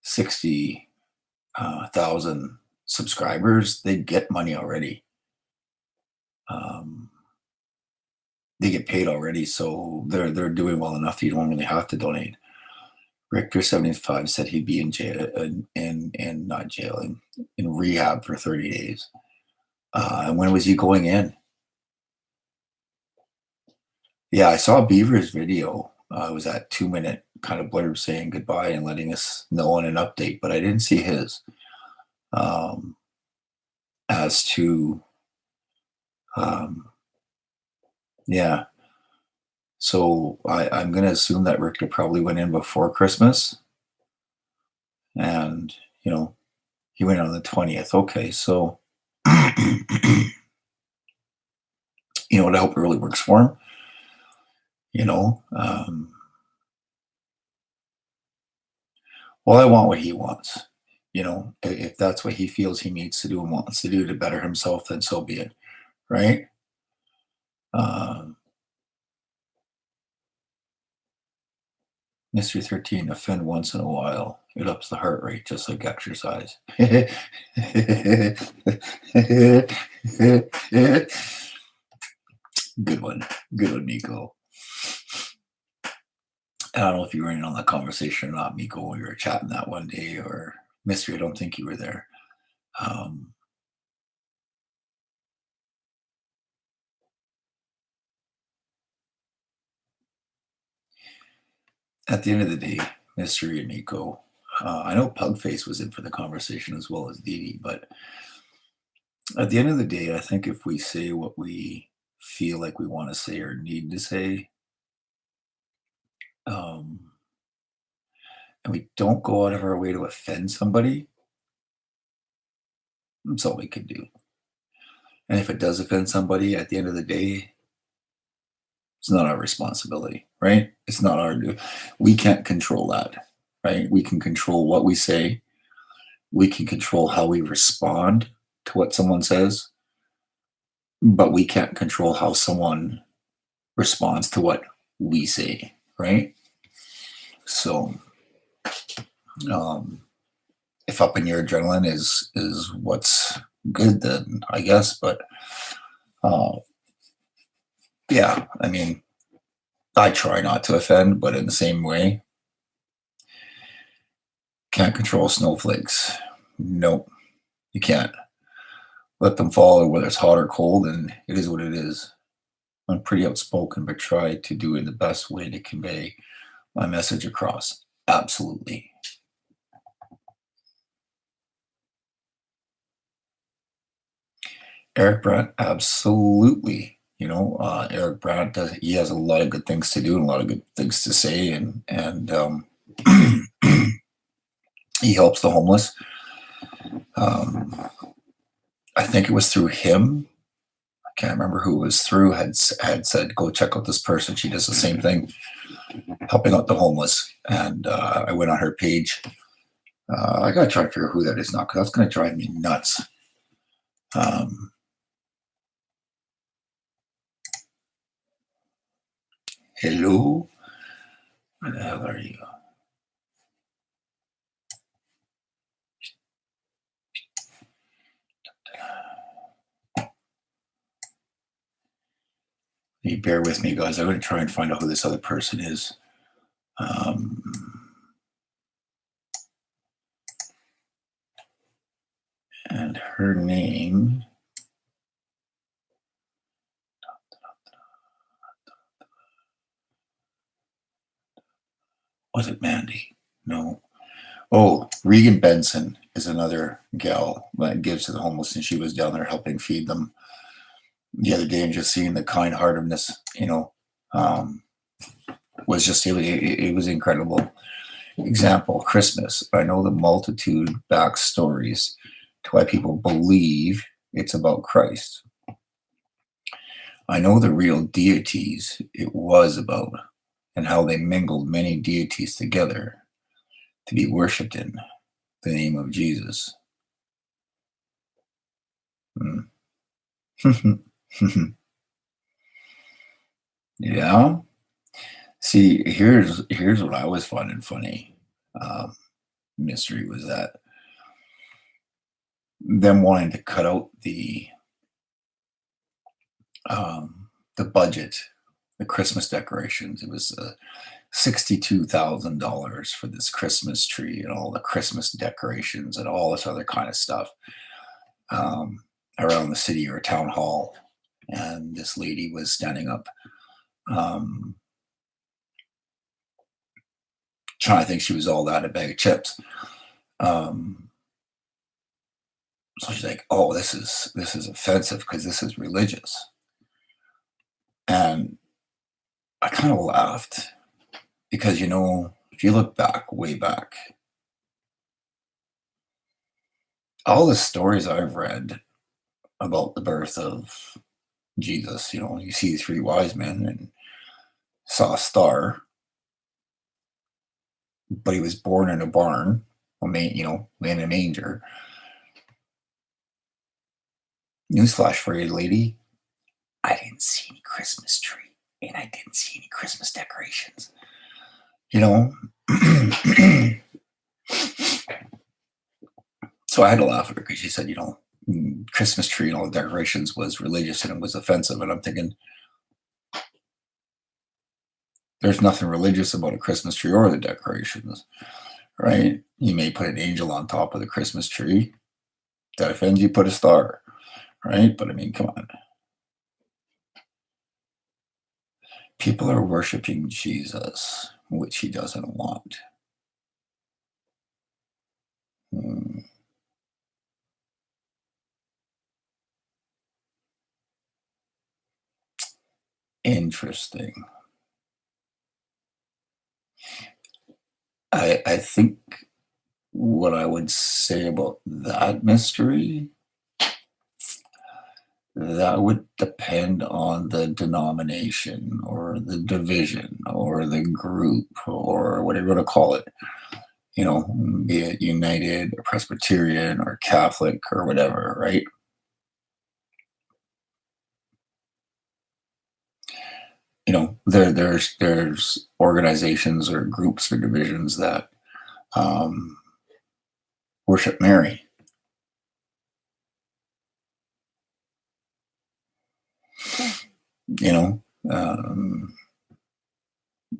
60,000 subscribers, they get money already. Um, they get paid already, so they're doing well enough. You don't really have to donate. Richter 75 said he'd be in jail, in not jail, in rehab for 30 days. And when was he going in? Yeah, I saw Beaver's video. It was that 2-minute kind of blurb saying goodbye and letting us know on an update, but I didn't see his. Um, as to, um, yeah. So I'm going to assume that Richter probably went in before Christmas, and he went on the 20th. Okay, so what? I hope it really works for him. Well, I want what he wants. If that's what he feels he needs to do and wants to do to better himself, then so be it, right? Um, Mystery 13, offend once in a while. It ups the heart rate just like exercise. Good one. Good one, Nico. I don't know if you were in on that conversation or not, Miko, when we were chatting that one day, or Mystery, I don't think you were there. At the end of the day, Mystery and Miko, I know Pugface was in for the conversation as well as Dee Dee, but at the end of the day, I think if we say what we feel like we want to say or need to say, um, and we don't go out of our way to offend somebody, that's all we can do. And if it does offend somebody, at the end of the day, it's not our responsibility, right? It's not our do. We can't control that, right? We can control what we say. We can control how we respond to what someone says, but we can't control how someone responds to what we say, right? So, if up in your adrenaline is what's good, then I guess. But yeah, I mean, I try not to offend, but in the same way, can't control snowflakes. Nope, you can't. Let them fall, whether it's hot or cold, and it is what it is. I'm pretty outspoken, but try to do it in the best way to convey my message across. Absolutely. Eric Brandt, absolutely. Eric Brandt he has a lot of good things to do and a lot of good things to say, and he helps the homeless. I think it was through him. I can't remember who it was through. Had said, "Go check out this person. She does the same thing, helping out the homeless." And I went on her page. I gotta try to figure out who that is now, because that's gonna drive me nuts. Hello, where the hell are you? You bear with me, guys. I'm going to try and find out who this other person is. And her name. Was it Mandy? No. Oh, Regan Benson is another gal that gives to the homeless, and she was down there helping feed them the other day, and just seeing the kind-heartedness, was just, it was incredible. Example, Christmas. I know the multitude backstories to why people believe it's about Christ. I know the real deities it was about, and how they mingled many deities together to be worshipped in the name of Jesus. Yeah. See, here's what I was finding funny. Um, Mystery was that them wanting to cut out the budget, the Christmas decorations. It was $62,000 for this Christmas tree and all the Christmas decorations and all this other kind of stuff um, around the city or town hall. And this lady was standing up, um, trying to think she was all that a bag of chips. Um, so she's like, "Oh, this is offensive because this is religious," and I kind of laughed because if you look back, way back, all the stories I've read about the birth of Jesus, you see three wise men and saw a star, but he was born in a barn, in a manger. Newsflash for you, lady. I didn't see any Christmas tree and I didn't see any Christmas decorations. You know? So I had to laugh at her because she said, Christmas tree and all the decorations was religious and it was offensive. And I'm thinking, there's nothing religious about a Christmas tree or the decorations, right? You may put an angel on top of the Christmas tree. That offends you, put a star, right? But I mean, come on. People are worshiping Jesus, which he doesn't want. Hmm. Interesting. I think what I would say about that mystery, that would depend on the denomination or the division or the group or whatever you want to call it. Be it United or Presbyterian or Catholic or whatever, right? There's organizations or groups or divisions that um, worship Mary. You know, um,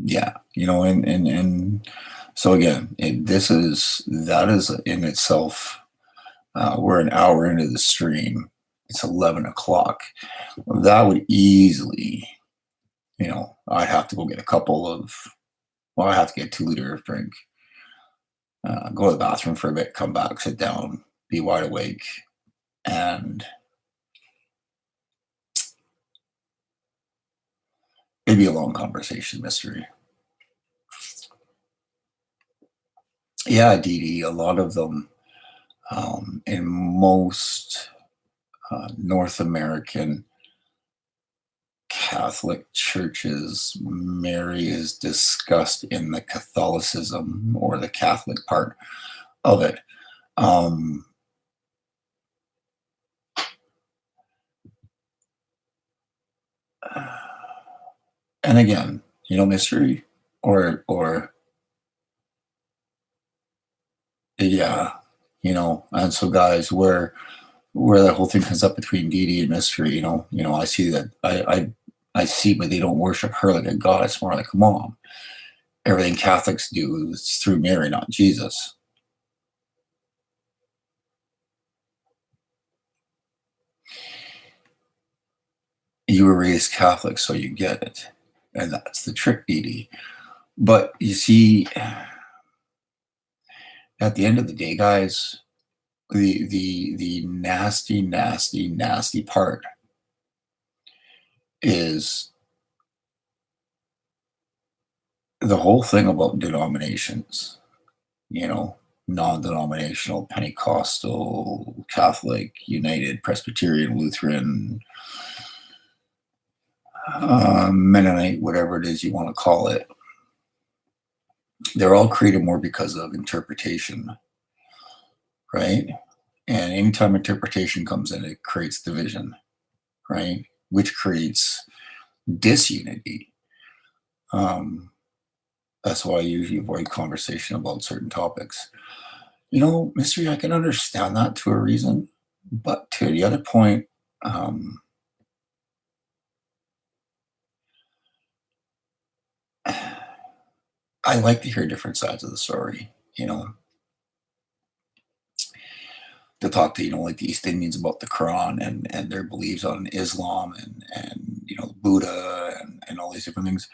yeah, and so again, that is in itself. We're an hour into the stream. It's 11 o'clock. That would easily, I'd have to go get I have to get a 2 liter of drink, go to the bathroom for a bit, come back, sit down, be wide awake, and it'd be a long conversation, mystery. Yeah, Dee Dee, a lot of them in most North American Catholic churches, Mary is discussed in the Catholicism or the Catholic part of it. Um, and again, mystery or yeah, and so guys, where that whole thing comes up between Dee Dee and mystery, I see that I see, but they don't worship her like a goddess, more like a mom. Everything Catholics do is through Mary, not Jesus. You were raised Catholic, so you get it. And that's the trick, Dee Dee. But you see, at the end of the day, guys, the nasty, nasty, nasty part is the whole thing about denominations, non-denominational, Pentecostal, Catholic, United, Presbyterian, Lutheran, Mennonite, whatever it is you want to call it. They're all created more because of interpretation, right? And anytime interpretation comes in, it creates division, right? Which creates disunity. That's why I usually avoid conversation about certain topics. Mystery, I can understand that to a reason, but to the other point, um, I like to hear different sides of the story, to talk to, like the East Indians about the Quran and their beliefs on Islam and Buddha and all these different things.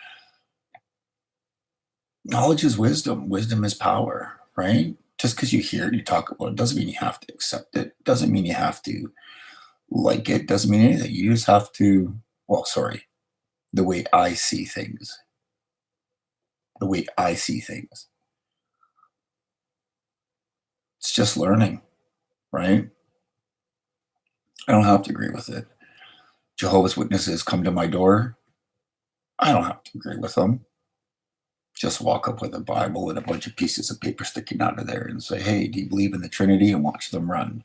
Knowledge is wisdom. Wisdom is power, right? Just because you hear it, you talk about it, doesn't mean you have to accept it. Doesn't mean you have to like it. Doesn't mean anything. You just have to. Well, sorry, the way I see things. The way I see things. It's just learning, right? I don't have to agree with it. Jehovah's Witnesses come to my door. I don't have to agree with them. Just walk up with a Bible and a bunch of pieces of paper sticking out of there and say, "Hey, do you believe in the Trinity?" and watch them run.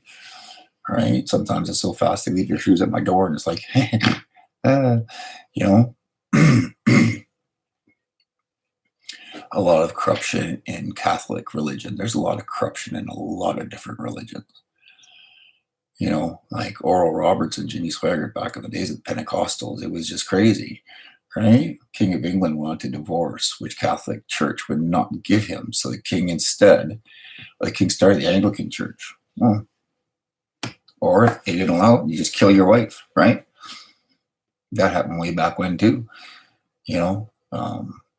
Right? Sometimes it's so fast they leave your shoes at my door, and it's like, you know, a lot of corruption in Catholic religion. There's a lot of corruption in a lot of different religions. Like Oral Roberts and Jimmy Swaggart back in the days of the Pentecostals, it was just crazy, right? King of England wanted a divorce, which Catholic Church would not give him. So the king started the Anglican Church. Well, or if they didn't allow it, you just kill your wife, right? That happened way back when too.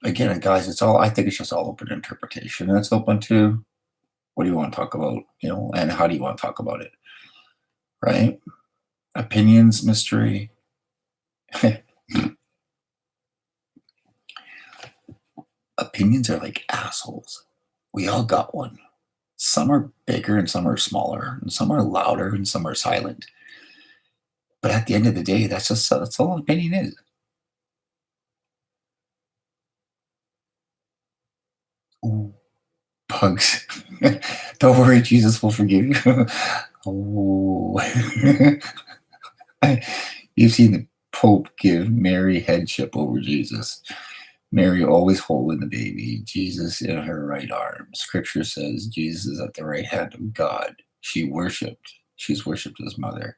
Again, guys, I think it's just all open to interpretation. And it's open to what do you want to talk about, and how do you want to talk about it, right? Opinions, mystery. Opinions are like assholes. We all got one. Some are bigger and some are smaller, and some are louder and some are silent. But at the end of the day, that's all an opinion is. Ooh, bugs. Don't worry, Jesus will forgive you. Oh. You've seen the Pope give Mary headship over Jesus. Mary always holding the baby, Jesus in her right arm. Scripture says Jesus is at the right hand of God. She's worshipped his mother,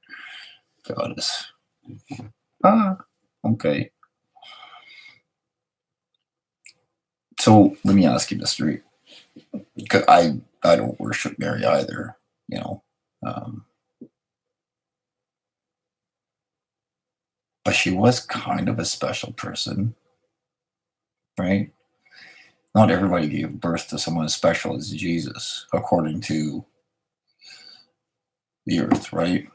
goddess. Okay. So let me ask you, mystery. I don't worship Mary either, but she was kind of a special person, right? Not everybody gave birth to someone as special as Jesus, according to the earth, right?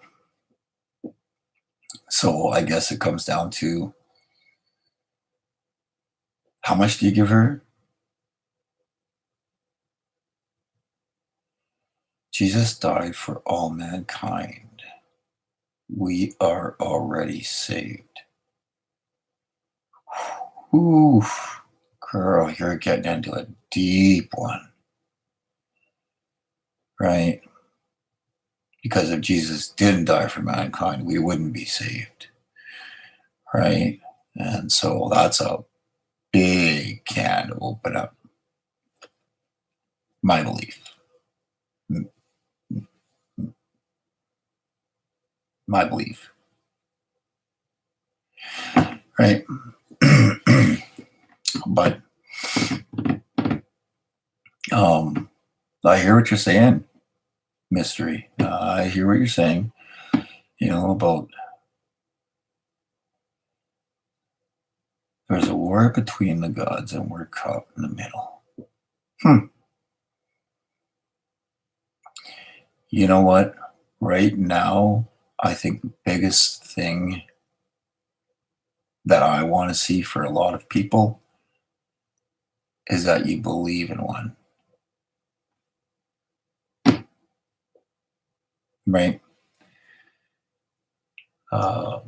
So I guess it comes down to how much do you give her? Jesus died for all mankind. We are already saved. Oof, girl, you're getting into a deep one, right? Because if Jesus didn't die for mankind, we wouldn't be saved, right? And so that's a big can to open up. My belief. My belief. Right? But I hear what you're saying, mystery. I hear what you're saying, about there's a war between the gods and we're caught in the middle. You know what? Right now, I think the biggest thing that I want to see for a lot of people is that you believe in one. Right? I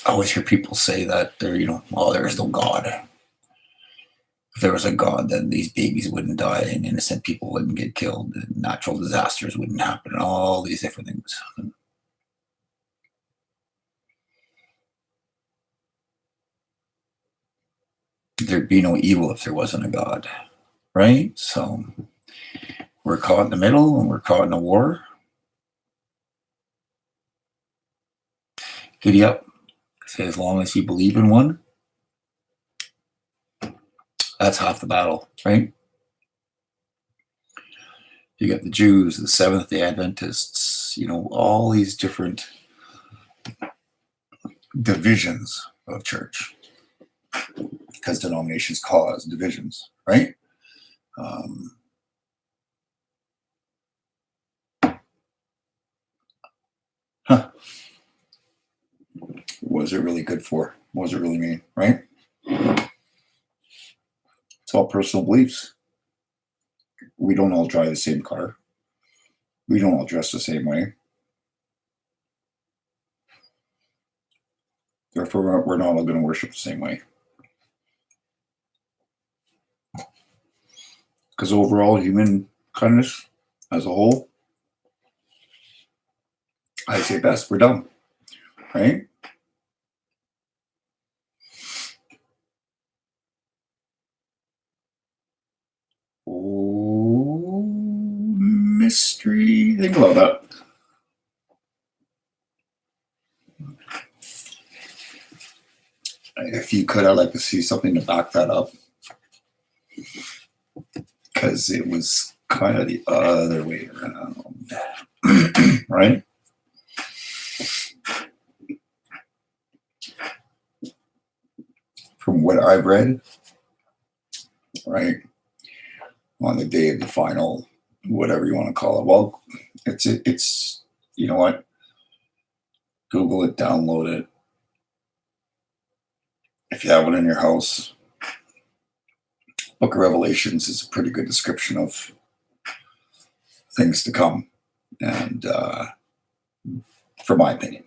always hear people say that there is no God. If there was a God, then these babies wouldn't die and innocent people wouldn't get killed and natural disasters wouldn't happen and all these different things. there'd be no evil if there wasn't a God, right? So we're caught in the middle and we're caught in a war. Giddy up. Say as long as you believe in one, that's half the battle, right? You got the Jews, the Seventh-day Adventists, all these different divisions of church, because denominations cause divisions, right? What is it really good for? What does it really mean, right? It's all personal beliefs. We don't all drive the same car. We don't all dress the same way. Therefore, we're not all going to worship the same way. Because overall, human kindness as a whole, I say best, we're dumb, right? Oh, mystery. Think about that. If you could, I'd like to see something to back that up. Because it was kind of the other way around. Right? From what I've read, right, on the day of the final, whatever you want to call it. Well, it's you know what? Google it, download it. If you have one in your house, Book of Revelations is a pretty good description of things to come, and for my opinion.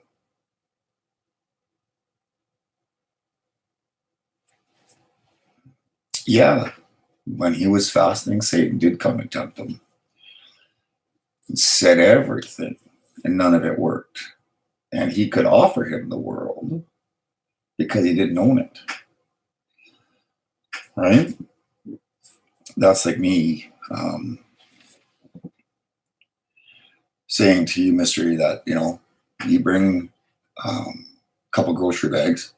Yeah, when he was fasting, Satan did come and tempt him. He said everything, and none of it worked. And he could offer him the world because he didn't own it. Right? That's like me saying to you, Mystery, that, you bring a couple grocery bags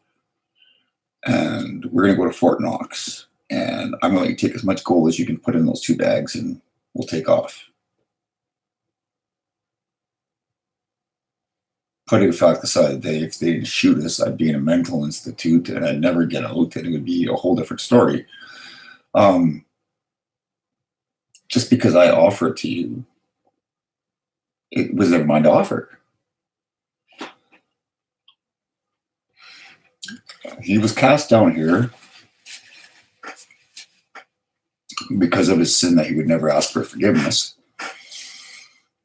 and we're going to go to Fort Knox. And I'm going to take as much gold as you can put in those 2 bags and we'll take off. Putting fact aside, if they didn't shoot us, I'd be in a mental institute and I'd never get out, and it would be a whole different story. Just because I offer it to you, it was never mine to offer. He was cast down here because of his sin that he would never ask for forgiveness.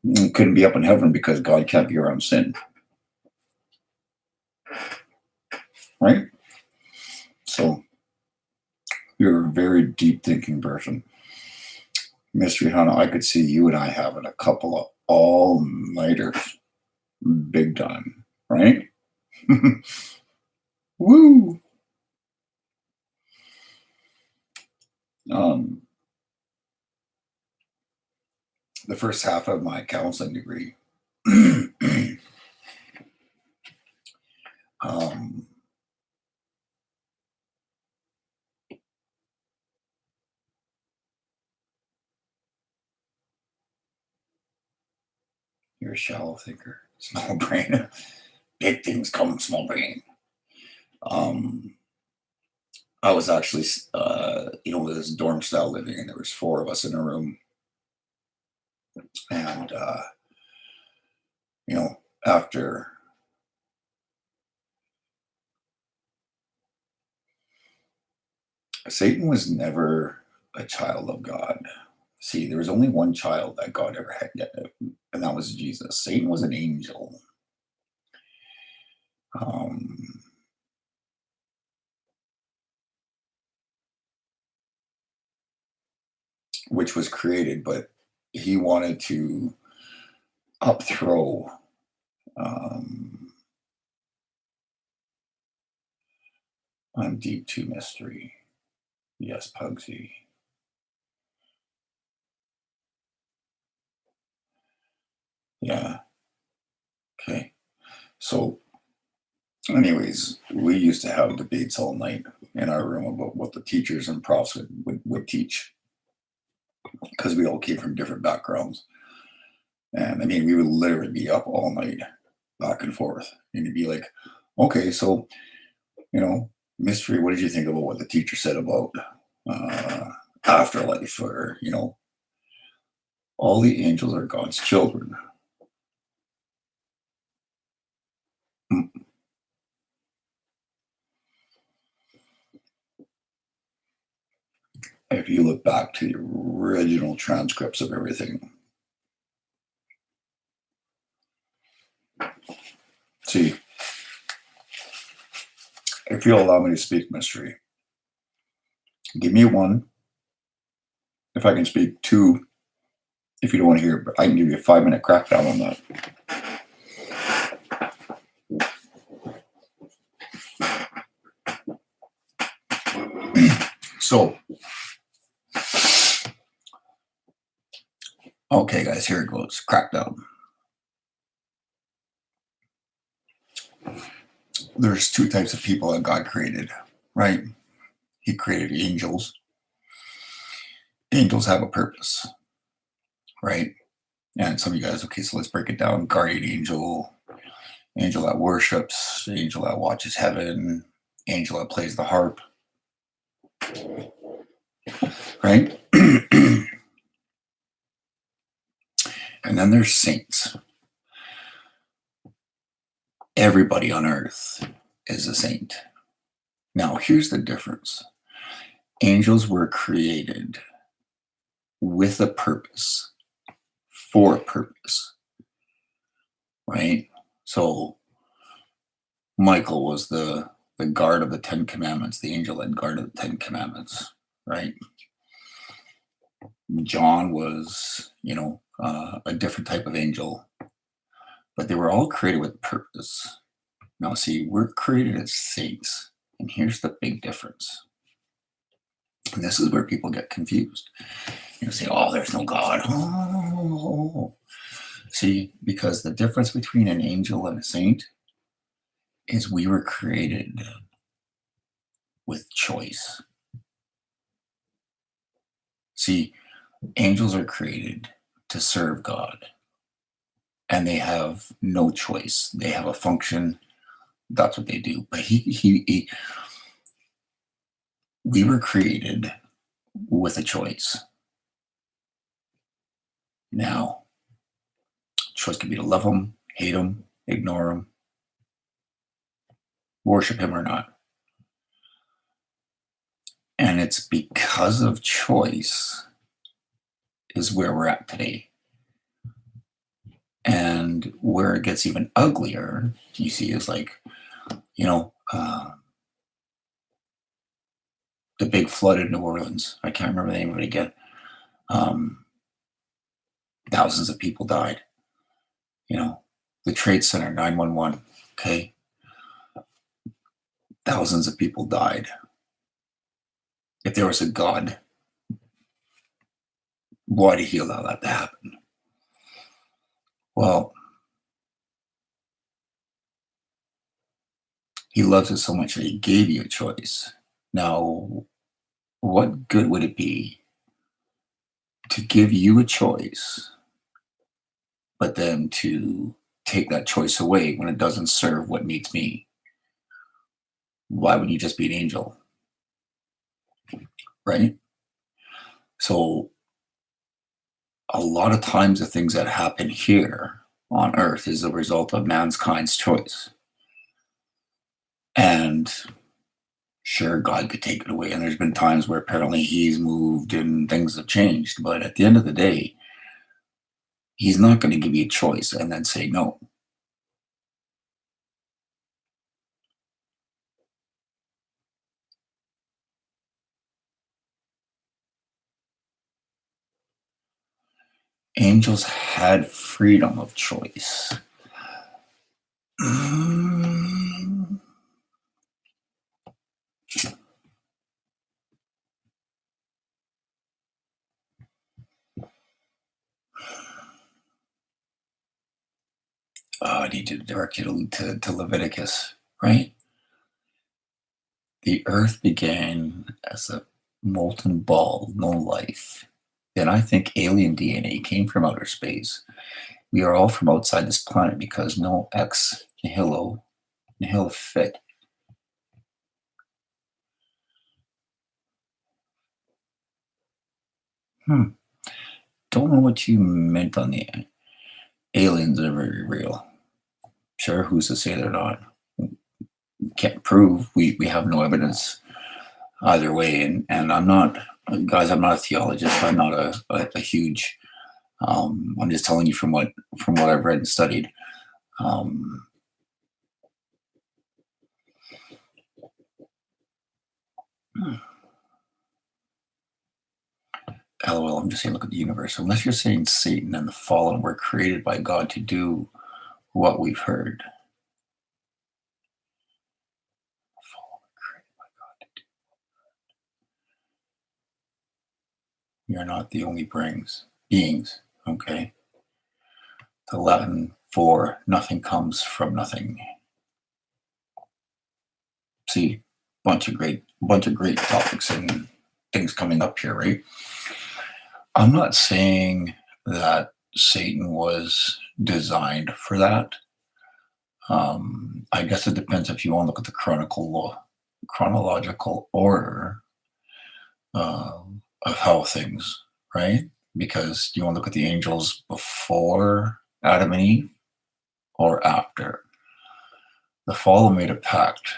He couldn't be up in heaven because God can't be around sin. Right? So you're a very deep thinking person. Mystery Hunter, I could see you and I having a couple of all-nighters. Big time. Right? Woo! The first half of my counseling degree, you're a shallow thinker, small brain. Big things come small brain. I was actually, this dorm style living, and there was 4 of us in a room. And, after Satan was never a child of God. See, there was only one child that God ever had, and that was Jesus. Satan was an angel. Which was created, but he wanted to upthrow I'm deep to mystery. Yes, Pugsy. Yeah. Okay. So, anyways, we used to have debates all night in our room about what the teachers and profs would teach because we all came from different backgrounds. And I mean, we would literally be up all night, back and forth. And you'd be like, okay, so, mystery, what did you think about what the teacher said about uh, afterlife? Or, all the angels are God's children. Mm. If you look back to the original transcripts of everything, see, if you'll allow me to speak mystery, give me one if I can speak, two if you don't want to hear, but I can give you a 5-minute crackdown on that. So, okay, guys, here it goes. Crackdown. There's two types of people that God created, right? He created angels. Angels have a purpose, right? And some of you guys, okay, so let's break it down. Guardian angel, angel that worships, angel that watches heaven, angel that plays the harp, right? And then there's saints. Everybody on earth is a saint. Now, here's the difference. Angels were created with a purpose, for a purpose, right? So Michael was the guard of the 10 commandments, the angel that guarded the 10 commandments, right? John was, a different type of angel, but they were all created with purpose. Now, see, we're created as saints, and here's the big difference. And this is where people get confused. Say, oh, there's no God. Oh. See, because the difference between an angel and a saint is we were created with choice. See, angels are created to serve God, and they have no choice. They have a function. That's what they do. But we were created with a choice. Now, choice can be to love him, hate him, ignore him, worship him or not. And it's because of choice is where we're at today. And where it gets even uglier, you see, is like, the big flood in New Orleans. I can't remember the name of it again. Thousands of people died. The Trade Center, 911. Okay. Thousands of people died. If there was a God, why did he allow that to happen? Well, he loves us so much that he gave you a choice. Now, what good would it be to give you a choice, but then to take that choice away when it doesn't serve what needs me? Why would you just be an angel? Right? So, a lot of times the things that happen here on earth is a result of mankind's choice. And sure, God could take it away. And there's been times where apparently he's moved and things have changed. But at the end of the day, he's not going to give you a choice and then say no. Angels had freedom of choice. I need to direct you to Leviticus, right? The earth began as a molten ball, no life. And I think alien DNA came from outer space. We are all from outside this planet because no ex nihilo fit. Hmm. Don't know what you meant on the aliens are very real. Sure, who's to say they're not? Can't prove. We have no evidence either way. And I'm not, guys. I'm not a theologist. I'm not a huge. I'm just telling you from what I've read and studied. Um, LOL. I'm just saying, look at the universe. Unless you're saying Satan and the fallen were created by God to do what we've heard. You're not the only beings. Okay. The Latin for nothing comes from nothing. See, bunch of great topics and things coming up here, right? I'm not saying that Satan was designed for that. I guess it depends if you want to look at the chronological order uh, of how things, right? Because you want to look at the angels before Adam and Eve or after. The fall made a pact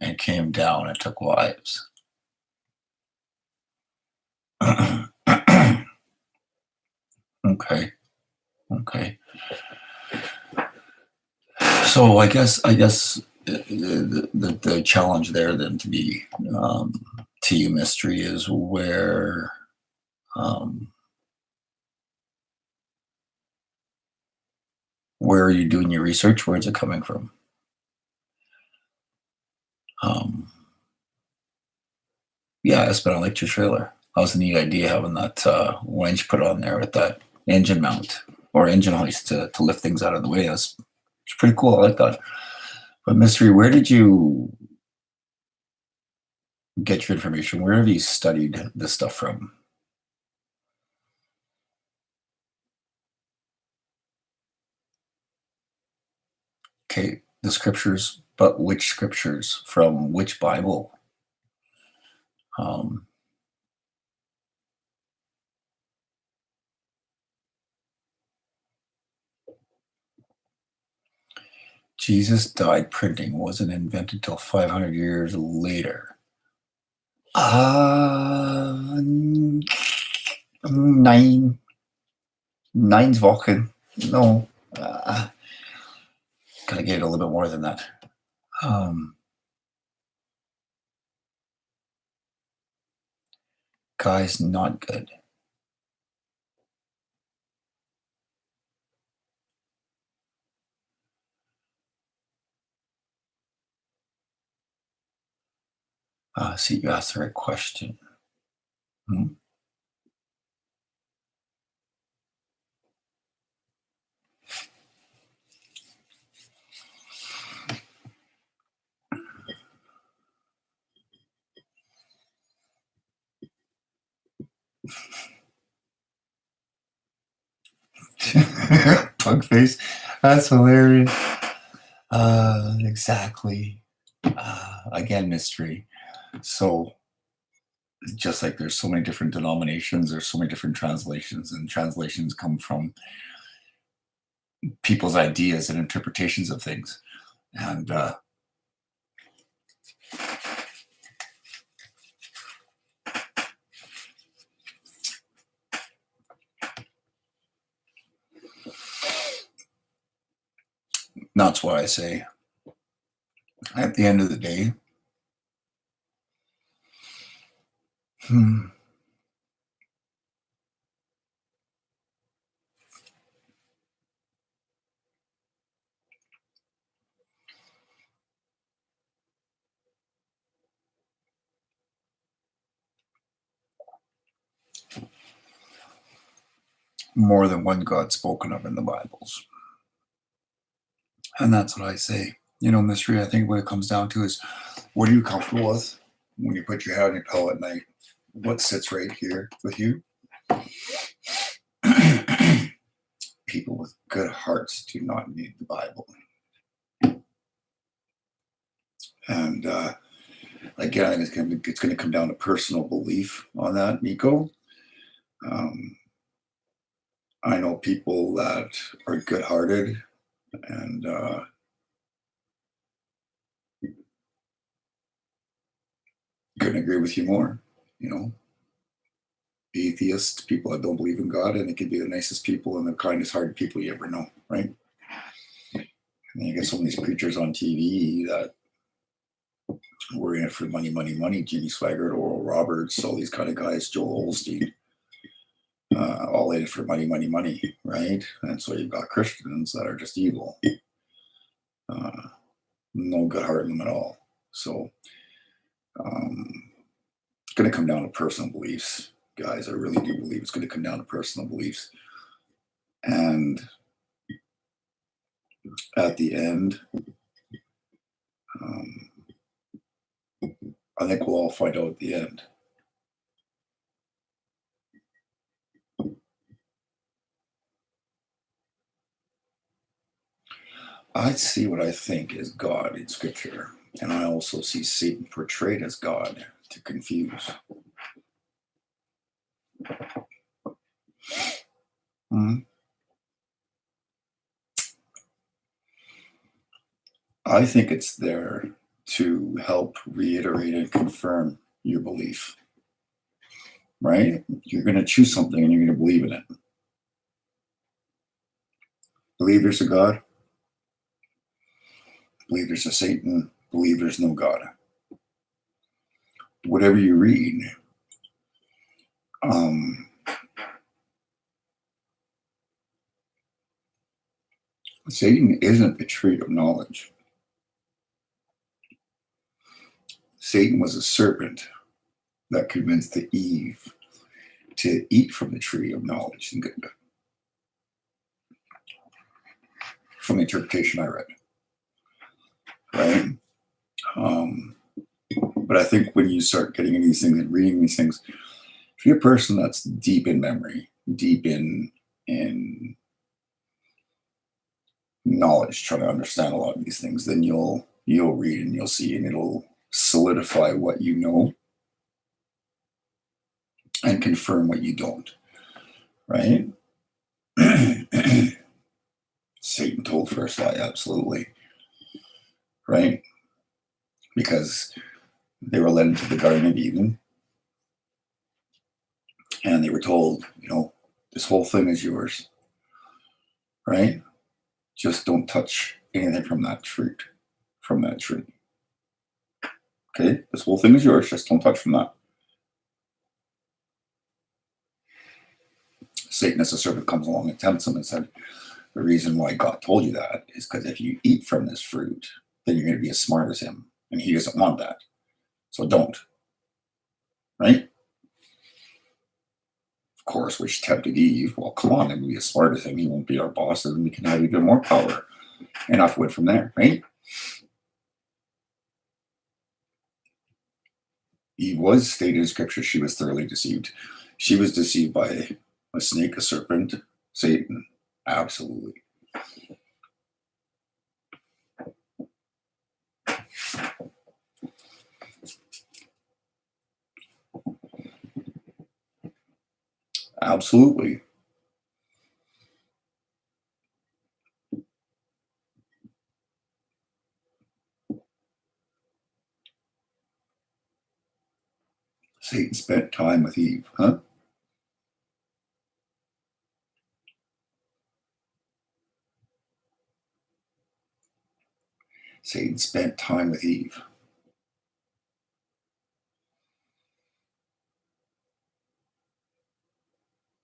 and came down and took wives. Okay, okay. So I guess the challenge there then to you mystery is um, where are you doing your research? Where is it coming from? Um, yeah, it's been a lecture trailer. That was a neat idea having that winch put on there with that engine mount or engine hoist to lift things out of the way. It's pretty cool. I like that. But mystery, where did you get your information? Where have you studied this stuff from? Okay, the scriptures, but which scriptures from which Bible? Um, Jesus died printing wasn't invented till 500 years later. Nine, nine's Vulcan. No, gotta get it a little bit more than that. Guy's not good. See, you asked the right question. Hmm? Pug face. That's hilarious. Exactly. Again, mystery. So, just like there's so many different denominations, there's so many different translations, and translations come from people's ideas and interpretations of things. And that's why I say, at the end of the day, more than one God spoken of in the Bibles. And that's what I say. Mystery, I think what it comes down to is, what are you comfortable with when you put your head on your pillow at night? What sits right here with you? People with good hearts do not need the Bible. And again, I think it's going to come down to personal belief on that, Nico. Um, I know people that are good-hearted and couldn't agree with you more. You know, Atheists, people that don't believe in God, and they can be the nicest people and the kindest-hearted people you ever know, right? And you get some of these preachers on TV that were in it for money, money, money. Jimmy Swaggart, Oral Roberts, all these kind of guys, Joel Osteen, all in it for money, money, money, right? And so you've got Christians that are just evil. No good heart in them at all. So it's going to come down to personal beliefs, guys. I really do believe it's going to come down to personal beliefs. And at the end, I think we'll all find out at the end. I see what I think is God in Scripture, and I also see Satan portrayed as God to confuse. I think it's there to help reiterate and confirm your belief, right? You're going to choose something and you're going to believe in it. Believe there's a God, believe there's a Satan, believe there's no God. Whatever you read, Satan isn't the tree of knowledge. Satan was a serpent that convinced Eve to eat from the tree of knowledge and good. From the interpretation I read, right? But I think when you start getting into these things and reading these things, if you're a person that's deep in memory, deep in knowledge, trying to understand a lot of these things, then you'll read and you'll see, and it'll solidify what you know and confirm what you don't, right? Satan told first lie, absolutely, right? Because they were led into the Garden of Eden, and they were told, this whole thing is yours, right? Just don't touch anything from that fruit, from that tree. Okay, this whole thing is yours. Just don't touch from that. Satan, as a serpent, comes along and tempts him and said, the reason why God told you that is because if you eat from this fruit, then you're going to be as smart as him, and he doesn't want that. So don't. Right? Of course, which tempted Eve. Well, come on, if we be as smart as him, he won't be our boss, and we can have even more power. And off went from there, right? Eve was stated in Scripture, she was thoroughly deceived. She was deceived by a snake, a serpent, Satan. Absolutely. Absolutely. Satan spent time with Eve, huh? Satan spent time with Eve.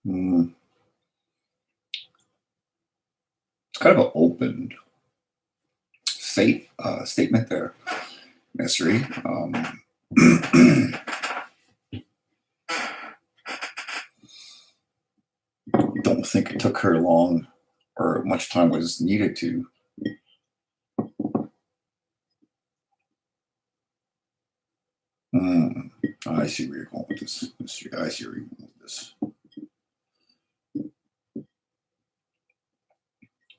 It's kind of an open statement there, Mystery. Don't think it took her long or much time was needed to see where you're going with this. I see where you're going with this.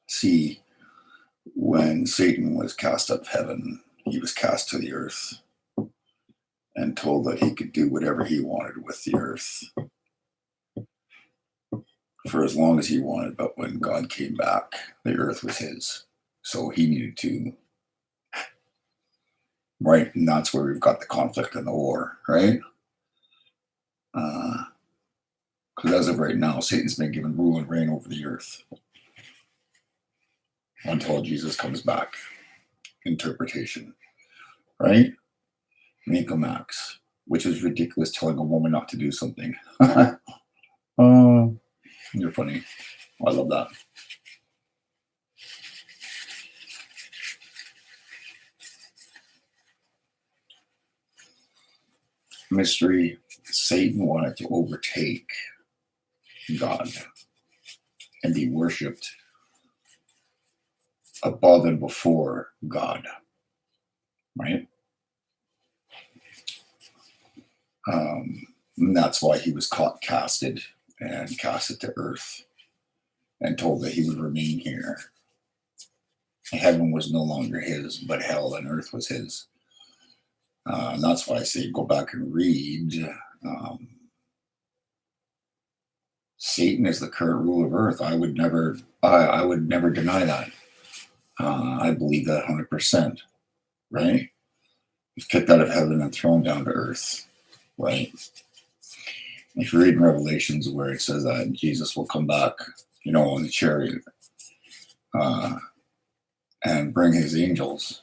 See, when Satan was cast out of heaven, he was cast to the earth and told that he could do whatever he wanted with the earth for as long as he wanted. But when God came back, the earth was his. So he needed to, right? And that's where we've got the conflict and the war, right? Because as of right now, Satan's been given rule and reign over the earth until Jesus comes back. Interpretation, right? Nico Max, which is ridiculous telling a woman not to do something. You're funny. I love that. Mystery. Satan wanted to overtake God and be worshipped above and before God, right? And that's why he was caught, casted, and casted to earth and told that he would remain here. Heaven was no longer his, but hell and earth was his. And that's why I say go back and read. Satan is the current ruler of earth. I would never deny that. I believe that 100%, right? He's kicked out of heaven and thrown down to earth, right? If you read in Revelations where it says that Jesus will come back, on the chariot and bring his angels,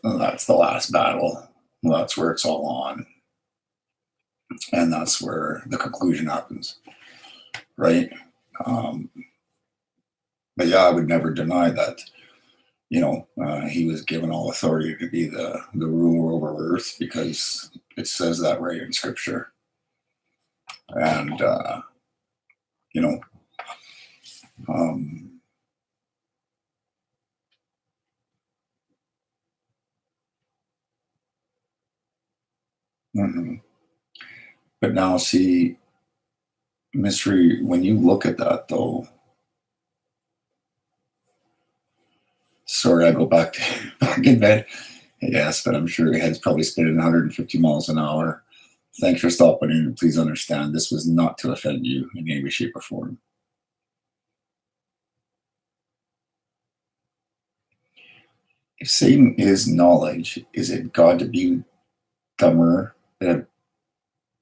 that's the last battle. That's where it's all on. And that's where the conclusion happens, right? But yeah, I would never deny that, he was given all authority to be the ruler over earth because it says that right in scripture. And, but now see, mystery, when you look at that though, sorry, I go back in bed. Yes, but I'm sure your head's probably spinning 150 miles an hour. Thanks for stopping in. Please understand, this was not to offend you in any way, shape, or form. If Satan is knowledge, is it God to be dumber than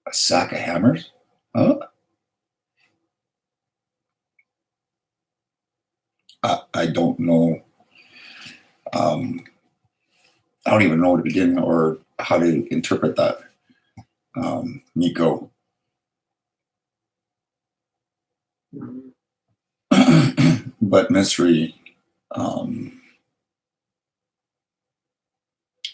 a sack of hammers? Huh? I don't know. I don't even know where to begin or how to interpret that. Nico. But mystery,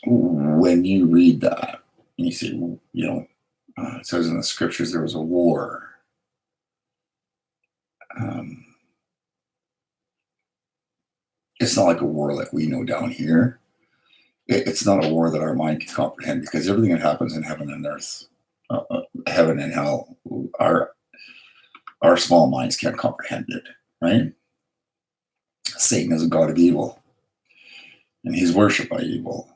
when you read that, and you say, it says in the scriptures there was a war. It's not like a war like we know down here. It's not a war that our mind can comprehend because everything that happens in heaven and earth, heaven and hell, our small minds can't comprehend it, right? Satan is a god of evil, and he's worshipped by evil.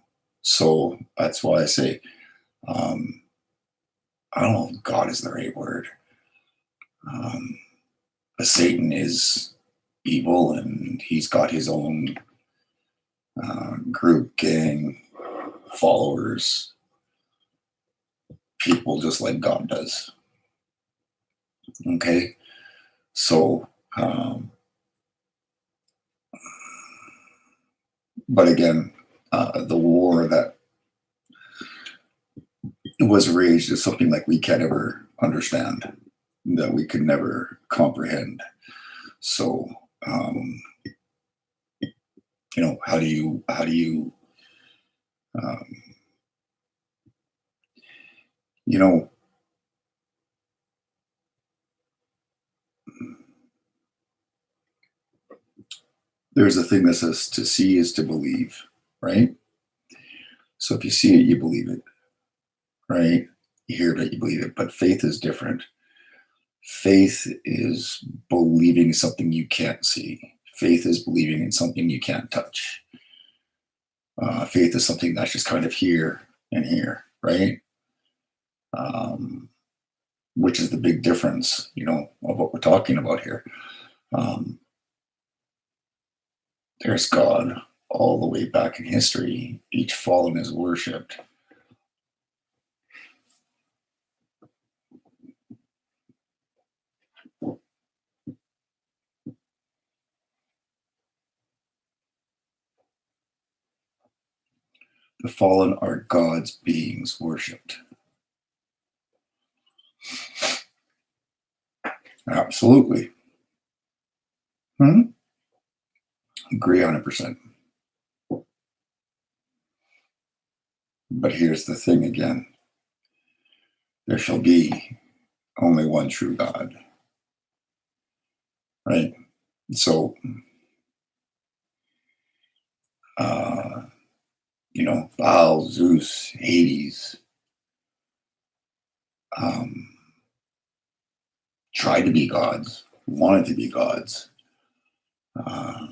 So that's why I say, I don't know if God is the right word. But Satan is evil, and he's got his own group, gang, followers, people just like God does. Okay, so, but again, the war that was waged is something like we can't ever understand, that we could never comprehend. So, how do you, there's a thing that says to see is to believe, right? So if you see it, you believe it, right? You hear it, you believe it. But faith is different. Faith is believing something you can't see. Faith is believing in something you can't touch. Faith is something that's just kind of here and here, right? Um, which is the big difference, of what we're talking about here. Um, there's God all the way back in history. Each fallen is worshipped. The fallen are God's beings worshipped. Absolutely. Agree 100%. But here's the thing again, there shall be only one true God, right? So, uh, Baal, Zeus, Hades, um, tried to be gods, wanted to be gods. Uh,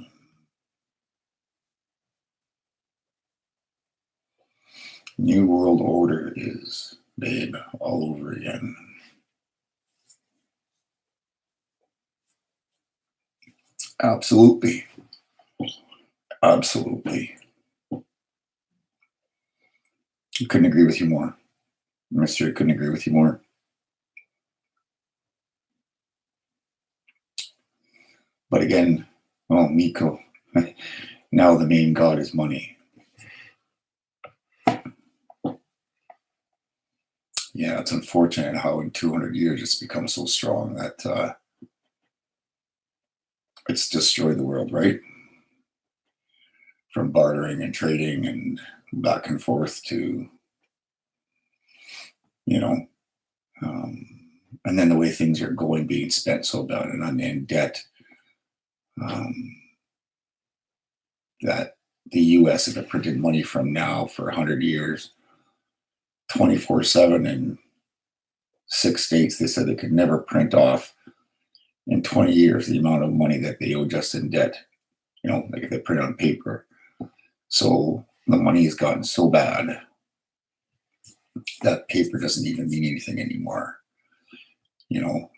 New World Order is, babe, all over again. Absolutely. Absolutely. Couldn't agree with you more. Mister, couldn't agree with you more. But again, well, Miko, now the main god is money. Yeah, it's unfortunate how in 200 years it's become so strong that it's destroyed the world, right? From bartering and trading and back and forth to, you know, um, and then the way things are going, being spent so bad and unnamed debt, um, that the US, if it printed money from now for 100 years, 24/7 in 6 states, they said they could never print off in 20 years the amount of money that they owe just in debt, like if they print on paper. So the money has gotten so bad that paper doesn't even mean anything anymore.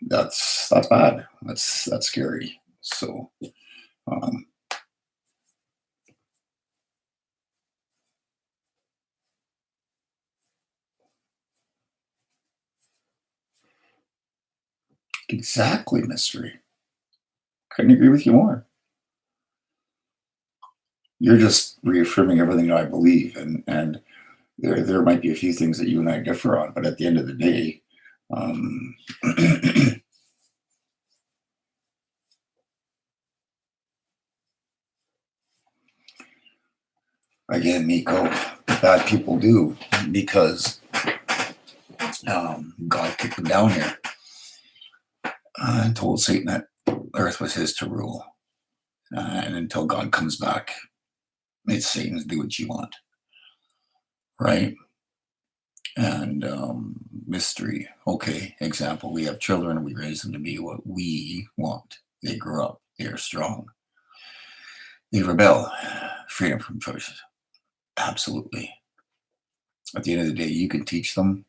That's bad. That's scary. So um, exactly, mystery. Couldn't agree with you more. You're just reaffirming everything that I believe, and there might be a few things that you and I differ on, but at the end of the day, um, again, Miko, bad people do because God kicked them down here and told Satan that Earth was his to rule, and until God comes back, it's Satan's, do what you want, right? And mystery. Okay, example: we have children, we raise them to be what we want. They grow up, they are strong. They rebel. Freedom from choices. Absolutely. At the end of the day, you can teach them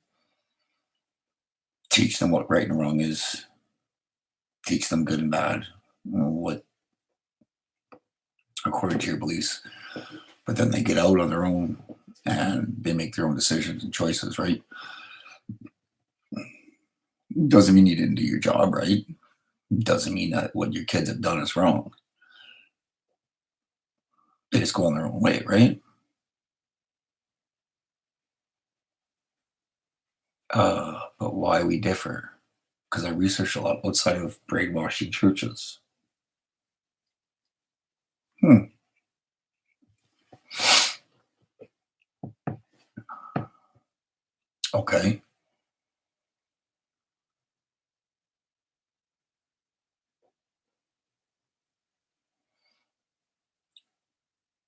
what right and wrong is, teach them good and bad, what according to your beliefs. But then they get out on their own and they make their own decisions and choices, right? Doesn't mean you didn't do your job right. Doesn't mean that what your kids have done is wrong. They just go on their own way, right? But why we differ? Because I research a lot outside of brainwashing churches. Hmm. Okay.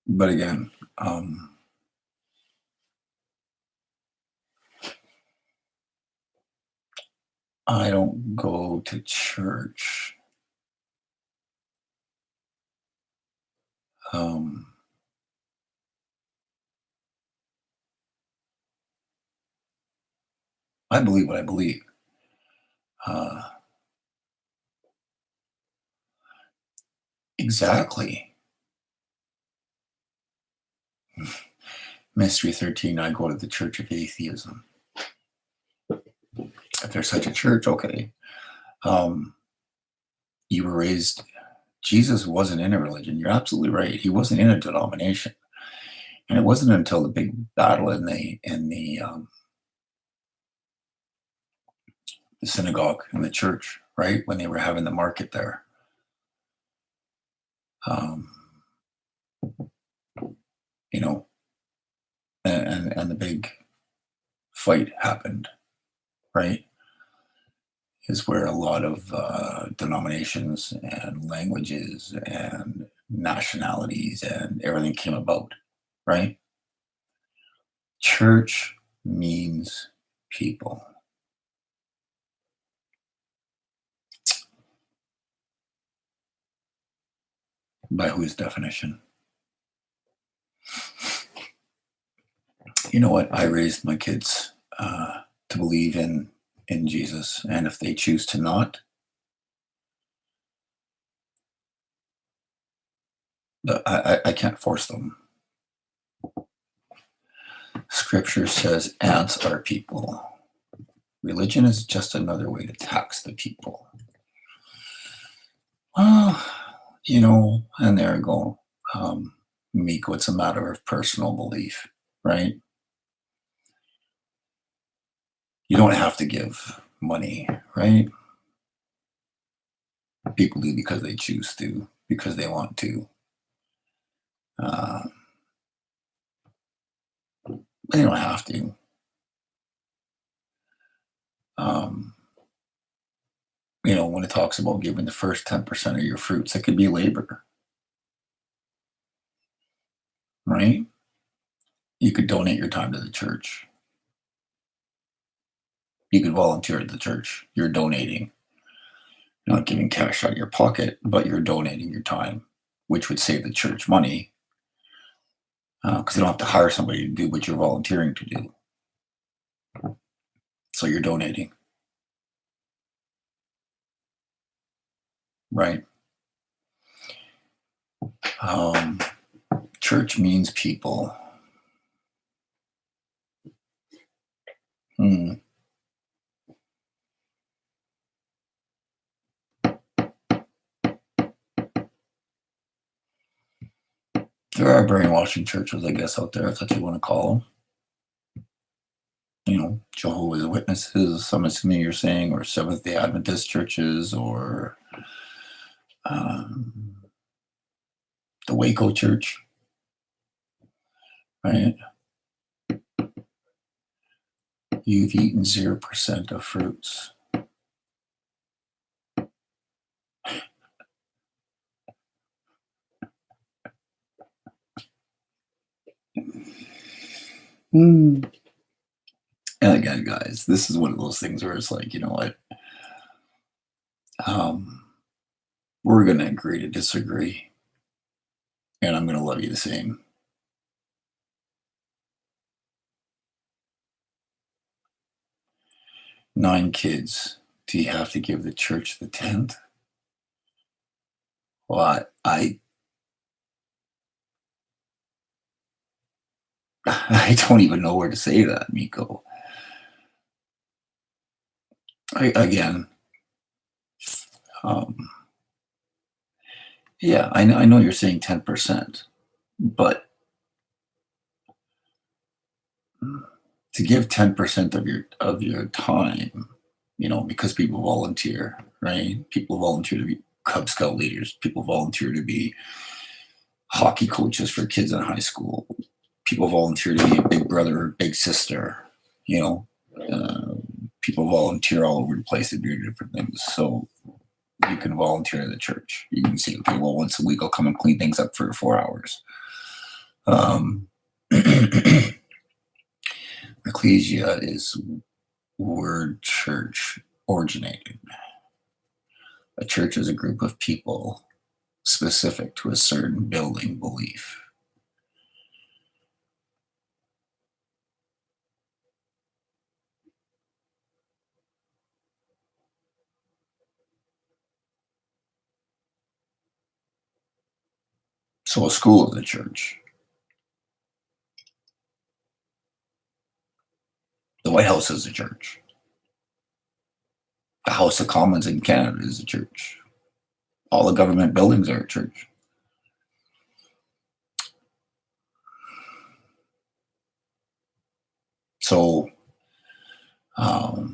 But again, I don't go to church. Um, I believe what I believe. Uh, exactly. Mystery 13, I go to the Church of Atheism. If there's such a church, okay. Um, you were raised, Jesus wasn't in a religion. You're absolutely right. He wasn't in a denomination. And it wasn't until the big battle in the synagogue in the church, right? When they were having the market there. Um, you know, and the big fight happened, right? Is where a lot of denominations and languages and nationalities and everything came about, right? Church means people. By whose definition? You know what? I raised my kids to believe in Jesus, and if they choose to not, I can't force them. Scripture says ants are people. Religion is just another way to tax the people. Well, and there I go. Miko, it's a matter of personal belief, right? You don't have to give money, right? People do because they choose to, because they want to. Uh, they don't have to. Um, when it talks about giving the first 10% of your fruits, it could be labor, right? You could donate your time to the church. You could volunteer at the church. You're donating. You're not giving cash out of your pocket, but you're donating your time, which would save the church money because they don't have to hire somebody to do what you're volunteering to do. So you're donating, right? Um, Church means people. Hmm. There are brainwashing churches, I guess, out there, if that's what you want to call them. Jehovah's Witnesses, I'm assuming you're saying, or Seventh day Adventist churches, or um, the Waco Church, right? You've eaten 0% of fruits. Hmm. And again, guys, this is one of those things where it's like, you know what? Um, we're going to agree to disagree, and I'm going to love you the same. Nine kids. Do you have to give the church the 10th? Well, I don't even know where to say that, Miko. Again, um, yeah, I know you're saying 10%, but to give 10% of your time, because people volunteer, right? People volunteer to be Cub Scout leaders. People volunteer to be hockey coaches for kids in high school. People volunteer to be a big brother or big sister. You know, people volunteer all over the place to do different things. So you can volunteer at the church. You can say, okay, well, once a week I'll come and clean things up for 4 hours. Ecclesia is word church, originated. A church is a group of people specific to a certain building belief. So a school is a church. The White House is a church. The House of Commons in Canada is a church. All the government buildings are a church. So I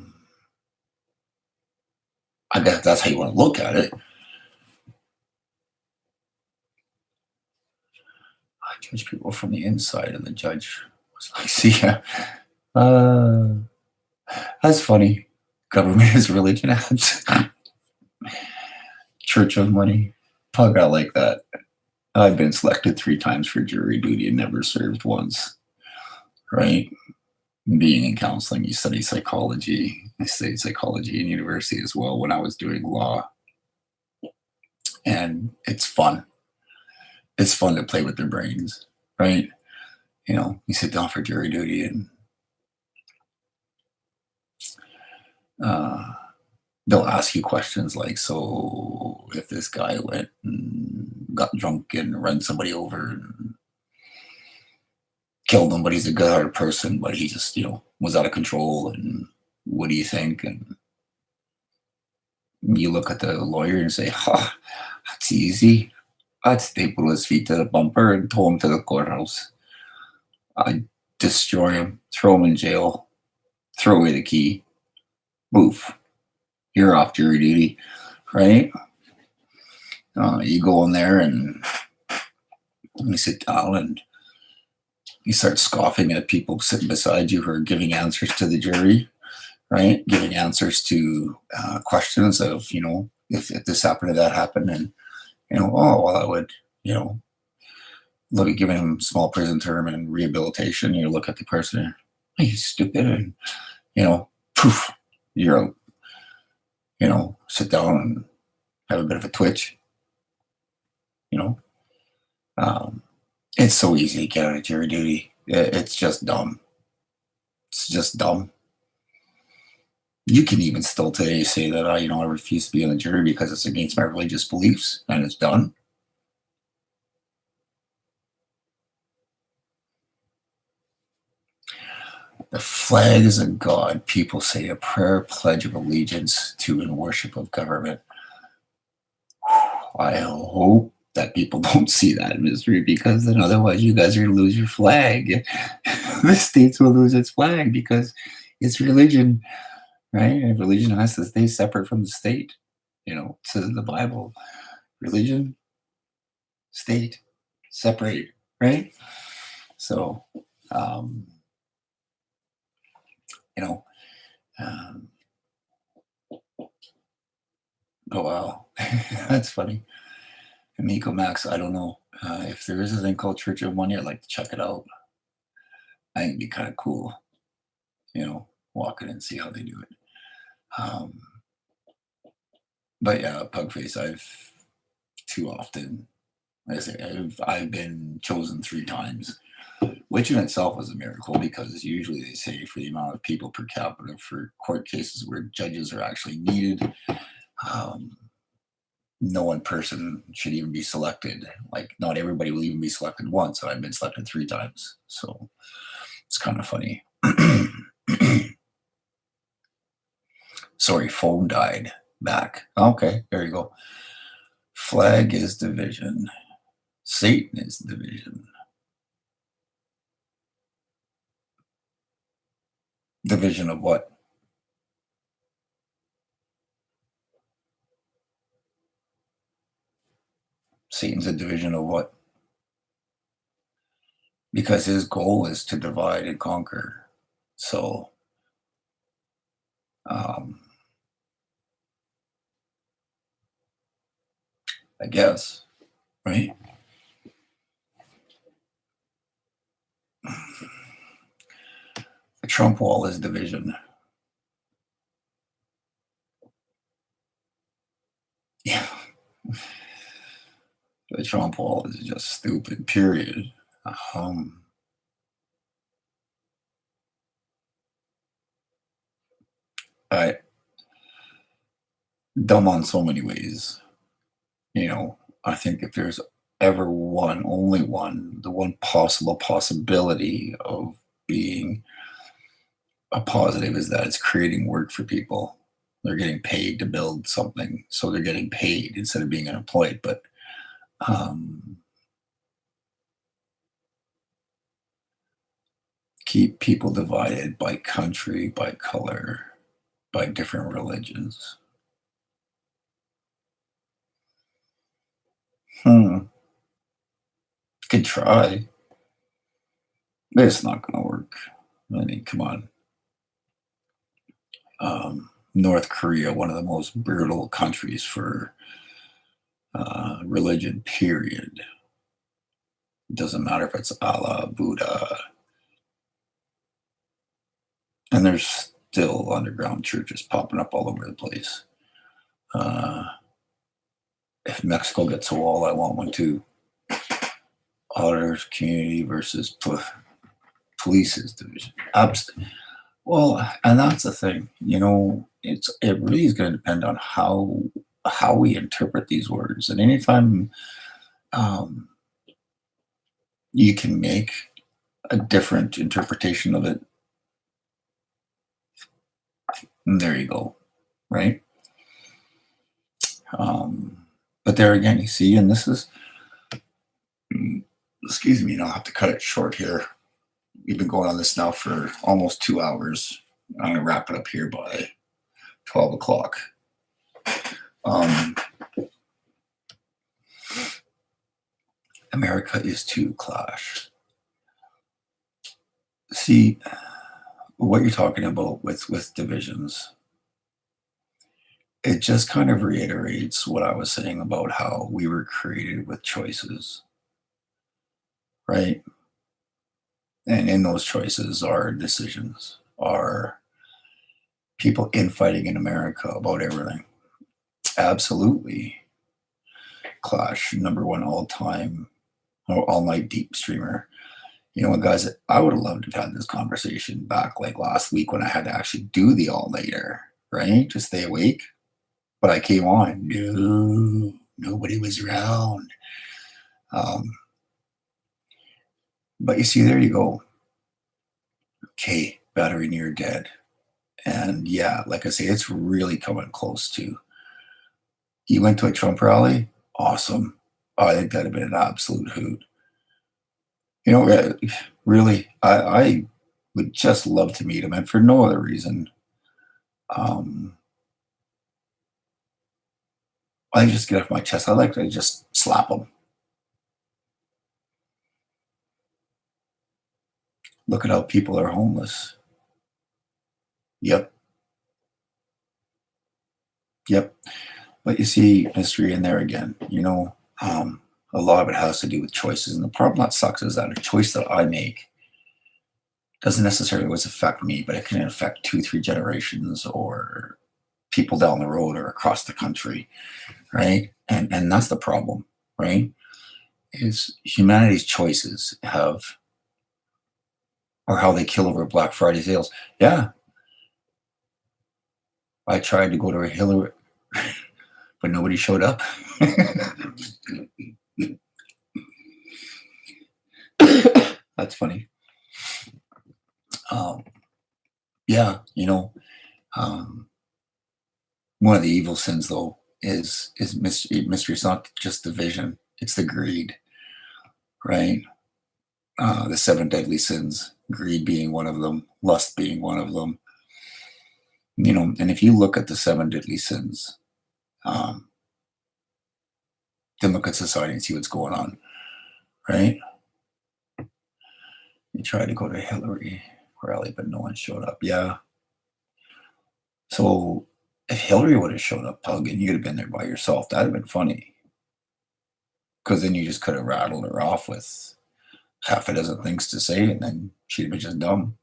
guess that's how you want to look at it. I judge people from the inside, and the judge was like, "See, that's funny. Government is religion. Church of money. Pug, I like that. I've been selected 3 times for jury duty and never served once. Right? Being in counseling, you study psychology. I studied psychology in university as well when I was doing law, and it's fun. It's fun to play with their brains, right? You sit down for jury duty, and they'll ask you questions like, so if this guy went and got drunk and ran somebody over and killed them, but he's a good-hearted person, but he just, was out of control, and what do you think? And you look at the lawyer and say, that's easy. I'd staple his feet to the bumper and tow him to the courthouse. I'd destroy him, throw him in jail, throw away the key. Boof. You're off jury duty, right? You go in there and you sit down and you start scoffing at people sitting beside you who are giving answers to the jury, right? Giving answers to questions of, if this happened or that happened, and, oh, well, I would, look at giving him small prison term and rehabilitation. You look at the person, are you stupid? And, poof, you're out. Sit down and have a bit of a twitch. It's so easy to get out of jury duty. It's just dumb. It's just dumb. You can even still today say that I refuse to be on the jury because it's against my religious beliefs, and it's done. The flag is a god. People say a prayer, pledge of allegiance to, and worship of government. I hope that people don't see that mystery, because then otherwise you guys are going to lose your flag. The states will lose its flag because it's religion, right? And religion has to stay separate from the state. It says in the Bible, religion, state, separate, right? So, oh wow, that's funny. Amico Max, I don't know. If there is a thing called Church of Money, I'd like to check it out. I think it'd be kind of cool, walk in and see how they do it. But yeah, Pugface, I've too often, like I say, I've been chosen 3 times, which in itself was a miracle, because usually they say for the amount of people per capita for court cases where judges are actually needed, no one person should even be selected. Like, not everybody will even be selected once, and I've been selected 3 times. So it's kind of funny. Sorry, phone died. Back. Okay, there you go. Flag is division. Satan is division. Division of what? Satan's a division of what? Because his goal is to divide and conquer. So, I guess, right? The Trump wall is division. The Trump wall is just stupid, period. Um, I dumb on so many ways. I think if there's ever one, only one, the one possible possibility of being a positive is that it's creating work for people. They're getting paid to build something, so they're getting paid instead of being unemployed. But um, keep people divided by country, by color, by different religions. Hmm. Could try, but it's not going to work. I mean, come on. North Korea, one of the most brutal countries for religion, period. It doesn't matter if it's Allah, Buddha, and there's still underground churches popping up all over the place. Uh, if Mexico gets a wall, I want one too. Auditors community versus police's division. Well, and that's the thing. It really is going to depend on how we interpret these words. And anytime um, you can make a different interpretation of it, and there you go, right? But there again, you see, and this is, excuse me, I'll have to cut it short here. We've been going on this now for almost 2 hours. I'm going to wrap it up here by 12 o'clock. America is to clash. See, what you're talking about with divisions, it just kind of reiterates what I was saying about how we were created with choices, right? And in those choices are decisions, are people infighting in America about everything. Absolutely. Clash, number one all time, or all night deep streamer. Guys, I would have loved to have had this conversation back like last week when I had to actually do the all nighter, right? To stay awake. But I came on. No, nobody was around. But you see, there you go. Okay, battery near dead. And yeah, like I say, it's really coming close to. You went to a Trump rally? Awesome. Oh, I think that'd have been an absolute hoot. Really, I would just love to meet him, and for no other reason. Um, I just get off my chest. I like to just slap him. Look at how people are homeless. Yep. Yep. But you see mystery in there again. A lot of it has to do with choices. And the problem that sucks is that a choice that I make doesn't necessarily always affect me, but it can affect 2, 3 generations or people down the road or across the country, right? And that's the problem, right? Is humanity's choices or how they kill over Black Friday sales. Yeah, I tried to go to a Hillary, but nobody showed up. That's funny. Yeah, one of the evil sins though is mystery. Mystery. It's not just division; it's the greed, right? The 7 deadly sins, greed being one of them, lust being one of them. And if you look at the 7 deadly sins, um, then look at society and see what's going on, right? You tried to go to Hillary rally, but no one showed up. Yeah. So if Hillary would have showed up, Pug, and you'd have been there by yourself, that'd have been funny. Because then you just could have rattled her off with half a dozen things to say, and then she'd have been just dumb.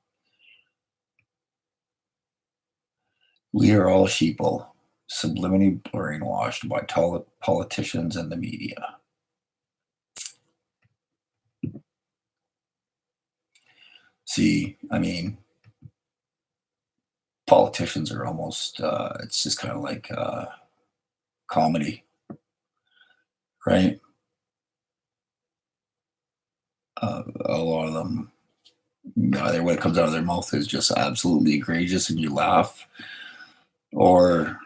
We are all sheeple, subliminally brainwashed by politicians and the media. See, I mean, politicians are almost, it's just kind of like comedy, right? A lot of them, either what comes out of their mouth is just absolutely egregious and you laugh, or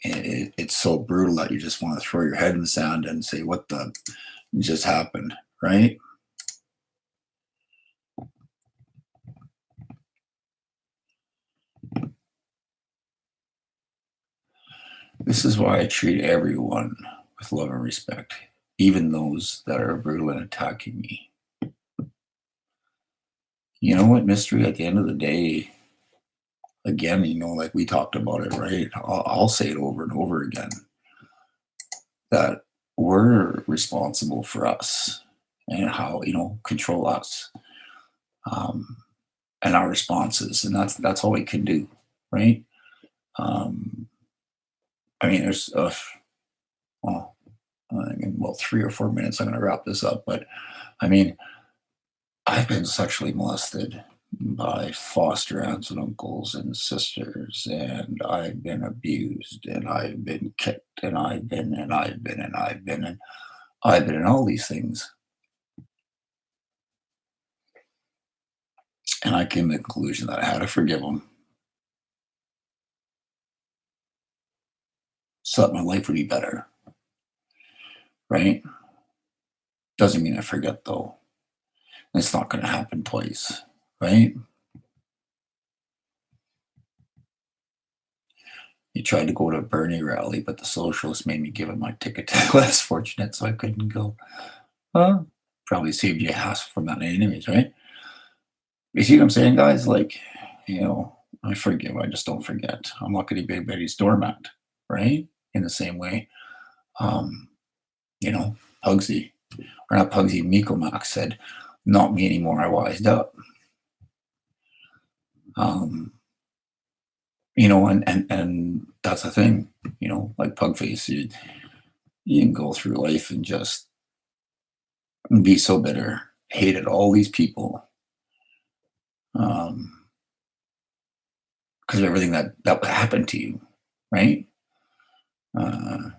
it's so brutal that you just want to throw your head in the sand and say, "What the just happened?" Right? This is why I treat everyone with love and respect, even those that are brutal and attacking me. You know what, mystery? At the end of the day, again, like we talked about it, right? I'll say it over and over again that we're responsible for us and how control us, um, and our responses, and that's all we can do, right? Um, I mean, there's well, in about 3 or 4 minutes, I'm going to wrap this up, but I mean, I've been sexually molested by foster aunts and uncles and sisters, and I've been abused, and I've been kicked, and I've been in all these things. And I came to the conclusion that I had to forgive them so that my life would be better, right? Doesn't mean I forget, though. It's not going to happen twice, right? He tried to go to a Bernie rally, but the socialists made me give him my ticket to the less fortunate, so I couldn't go. Well, probably saved you a hassle from that anyways, right? You see what I'm saying, guys? Like, I forgive, I just don't forget. I'm not going to be anybody's doormat, right? In the same way, um, Pugsy, or not Pugsy, Miko Max said, not me anymore, I wised up. Um, and that's the thing, like Pugface, you can go through life and just be so bitter, hated all these people, because of everything that happened to you, right? Uh,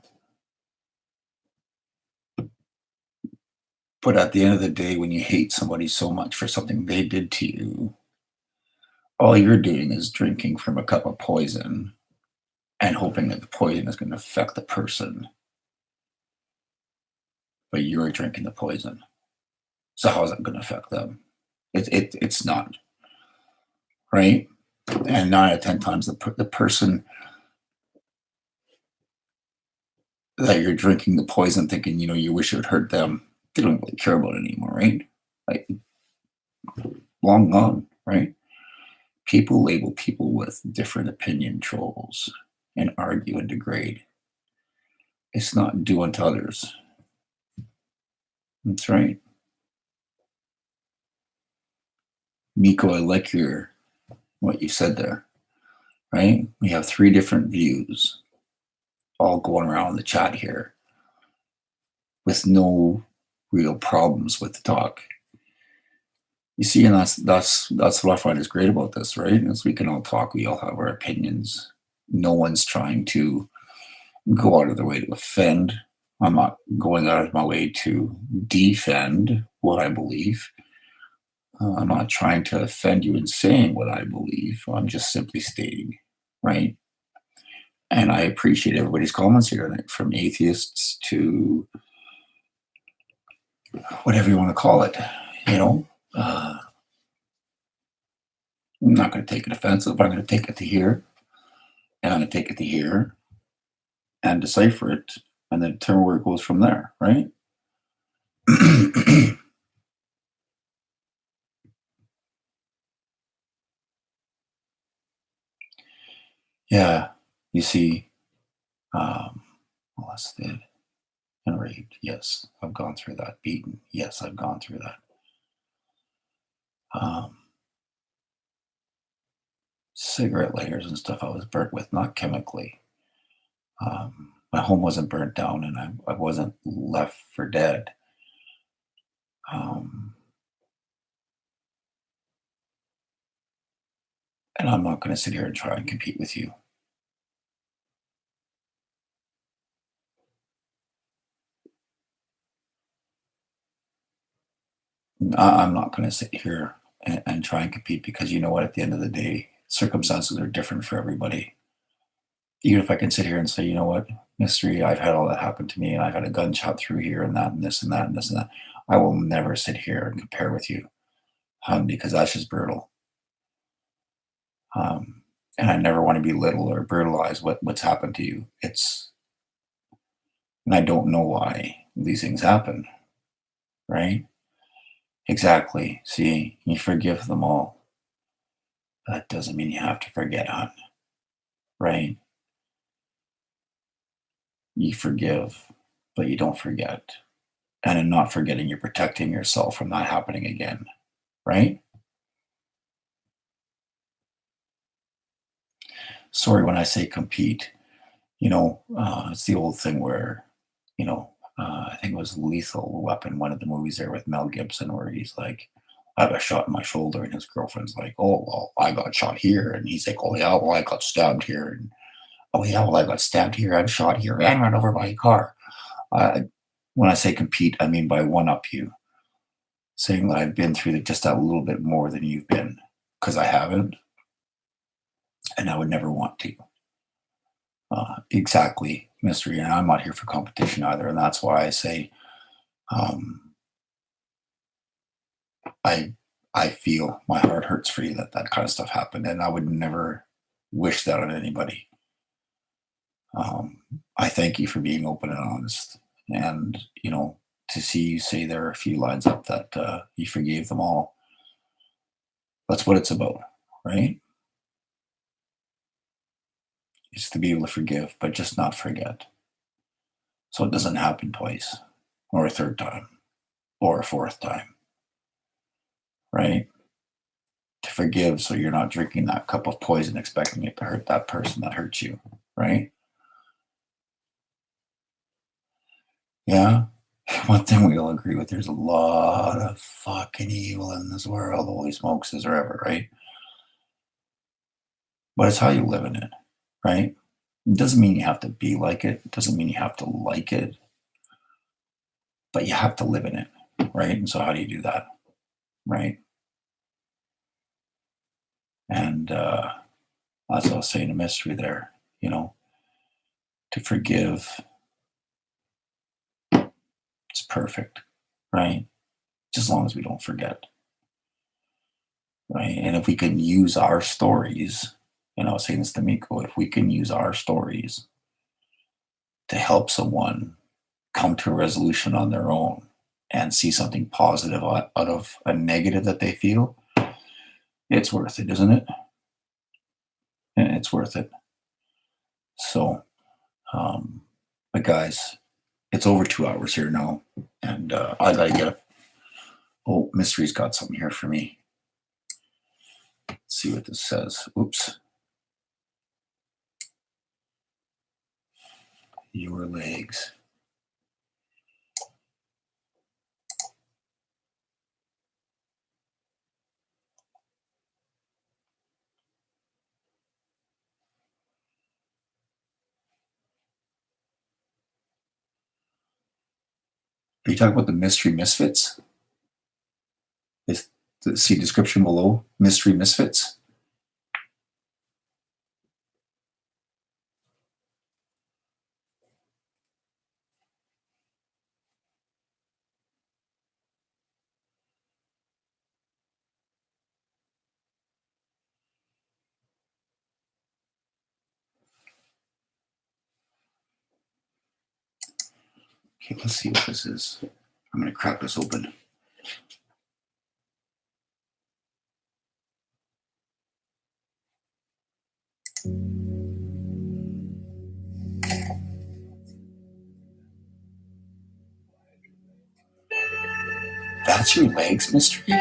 but at the end of the day, when you hate somebody so much for something they did to you, all you're doing is drinking from a cup of poison and hoping that the poison is going to affect the person, but you're drinking the poison. So how is that going to affect them? It's not, right? And 9 out of 10 times, the person that you're drinking the poison, thinking you wish it would hurt them, they don't really care about it anymore, right? Like, long gone, right? People label people with different opinion trolls and argue and degrade. It's not do unto others. That's right. Miko, I like what you said there, right? We have 3 different views all going around the chat here with no real problems with the talk. You see, and that's what I find is great about this, right? As we can all talk, we all have our opinions. No one's trying to go out of their way to offend. I'm not going out of my way to defend what I believe. I'm not trying to offend you in saying what I believe. I'm just simply stating, right? And I appreciate everybody's comments here, from atheists to whatever you want to call it. I'm not going to take it offensive. I'm going to take it to here, and I'm going to take it to here and decipher it and then determine where it goes from there, right? Yeah, you see, molested and raped. Yes, I've gone through that. Beaten. Yes, I've gone through that. Um, Cigarette lighters and stuff I was burnt with, not chemically. My home wasn't burnt down, and I wasn't left for dead. Um, And I'm not going to sit here and try and compete with you. I'm not going to sit here and try and compete because you know what? At the end of the day, circumstances are different for everybody. Even if I can sit here and say, you know what, mystery, I've had all that happen to me, and I've had a gunshot through here, and that, and this, and that, and this, and that. I will never sit here and compare with you, because that's just brutal. Um, and I never want to belittle or brutalize what's happened to you. And I don't know why these things happen, right? Exactly. See, you forgive them all. That doesn't mean you have to forget, hon, right? You forgive, but you don't forget. And in not forgetting, you're protecting yourself from that happening again, right? Sorry when I say compete. It's the old thing where, I think it was Lethal Weapon, one of the movies there with Mel Gibson, where he's like, I got shot in my shoulder, and his girlfriend's like, oh, well, I got shot here. And he's like, oh, yeah, well, I got stabbed here. And oh, yeah, well, I got stabbed here and shot here and run over by a car. Uh, when I say compete, I mean by one up you, saying that I've been through just that little bit more than you've been, because I haven't, and I would never want to. Exactly, mystery. And I'm not here for competition either. And that's why I say, um, I I feel my heart hurts for you that that kind of stuff happened, and I would never wish that on anybody. Um, I thank you for being open and honest, and to see you say there are a few lines up that you forgave them all. That's what it's about, right? It's to be able to forgive, but just not forget, so it doesn't happen twice, or a third time, or a fourth time, right? To forgive so you're not drinking that cup of poison expecting it to hurt that person that hurt you, right? Yeah. One thing we all agree with, there's a lot of fucking evil in this world. Holy smokes, is there ever, right? But it's how you live in it, right? It doesn't mean you have to be like it. It doesn't mean you have to like it, but you have to live in it, right? And so how do you do that, right? And that's what I was saying, a mystery there, you know, to forgive, it's perfect, right? Just as long as we don't forget, right? And if we can use our stories, I was saying this to Miko, if we can use our stories to help someone come to a resolution on their own and see something positive out of a negative that they feel, it's worth it, isn't it? And it's worth it. So, um, but guys, it's over 2 hours here now, and I gotta get up. Oh, Mystery's got something here for me. Let's see what this says. Oops. Your legs. Are you talking about the Mystery Misfits? Is see description below? Mystery Misfits. Okay, let's see what this is. I'm gonna crack this open. That's your legs, Mystery?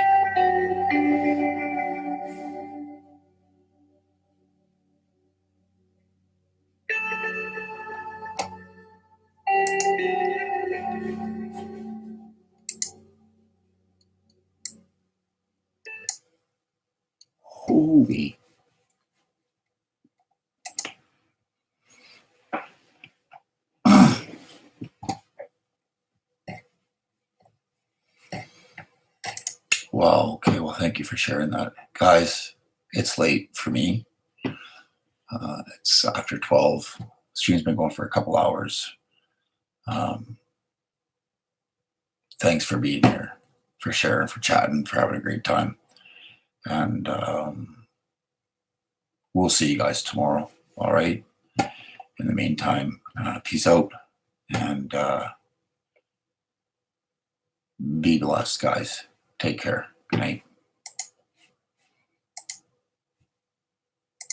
Holy. Well, okay. Well, thank you for sharing that. Guys, it's late for me. It's after 12. Stream's been going for a couple hours. Um, Thanks for being here, for sharing, for chatting, for having a great time. And we'll see you guys tomorrow. All right. In the meantime, peace out and be blessed, guys. Take care. Good night.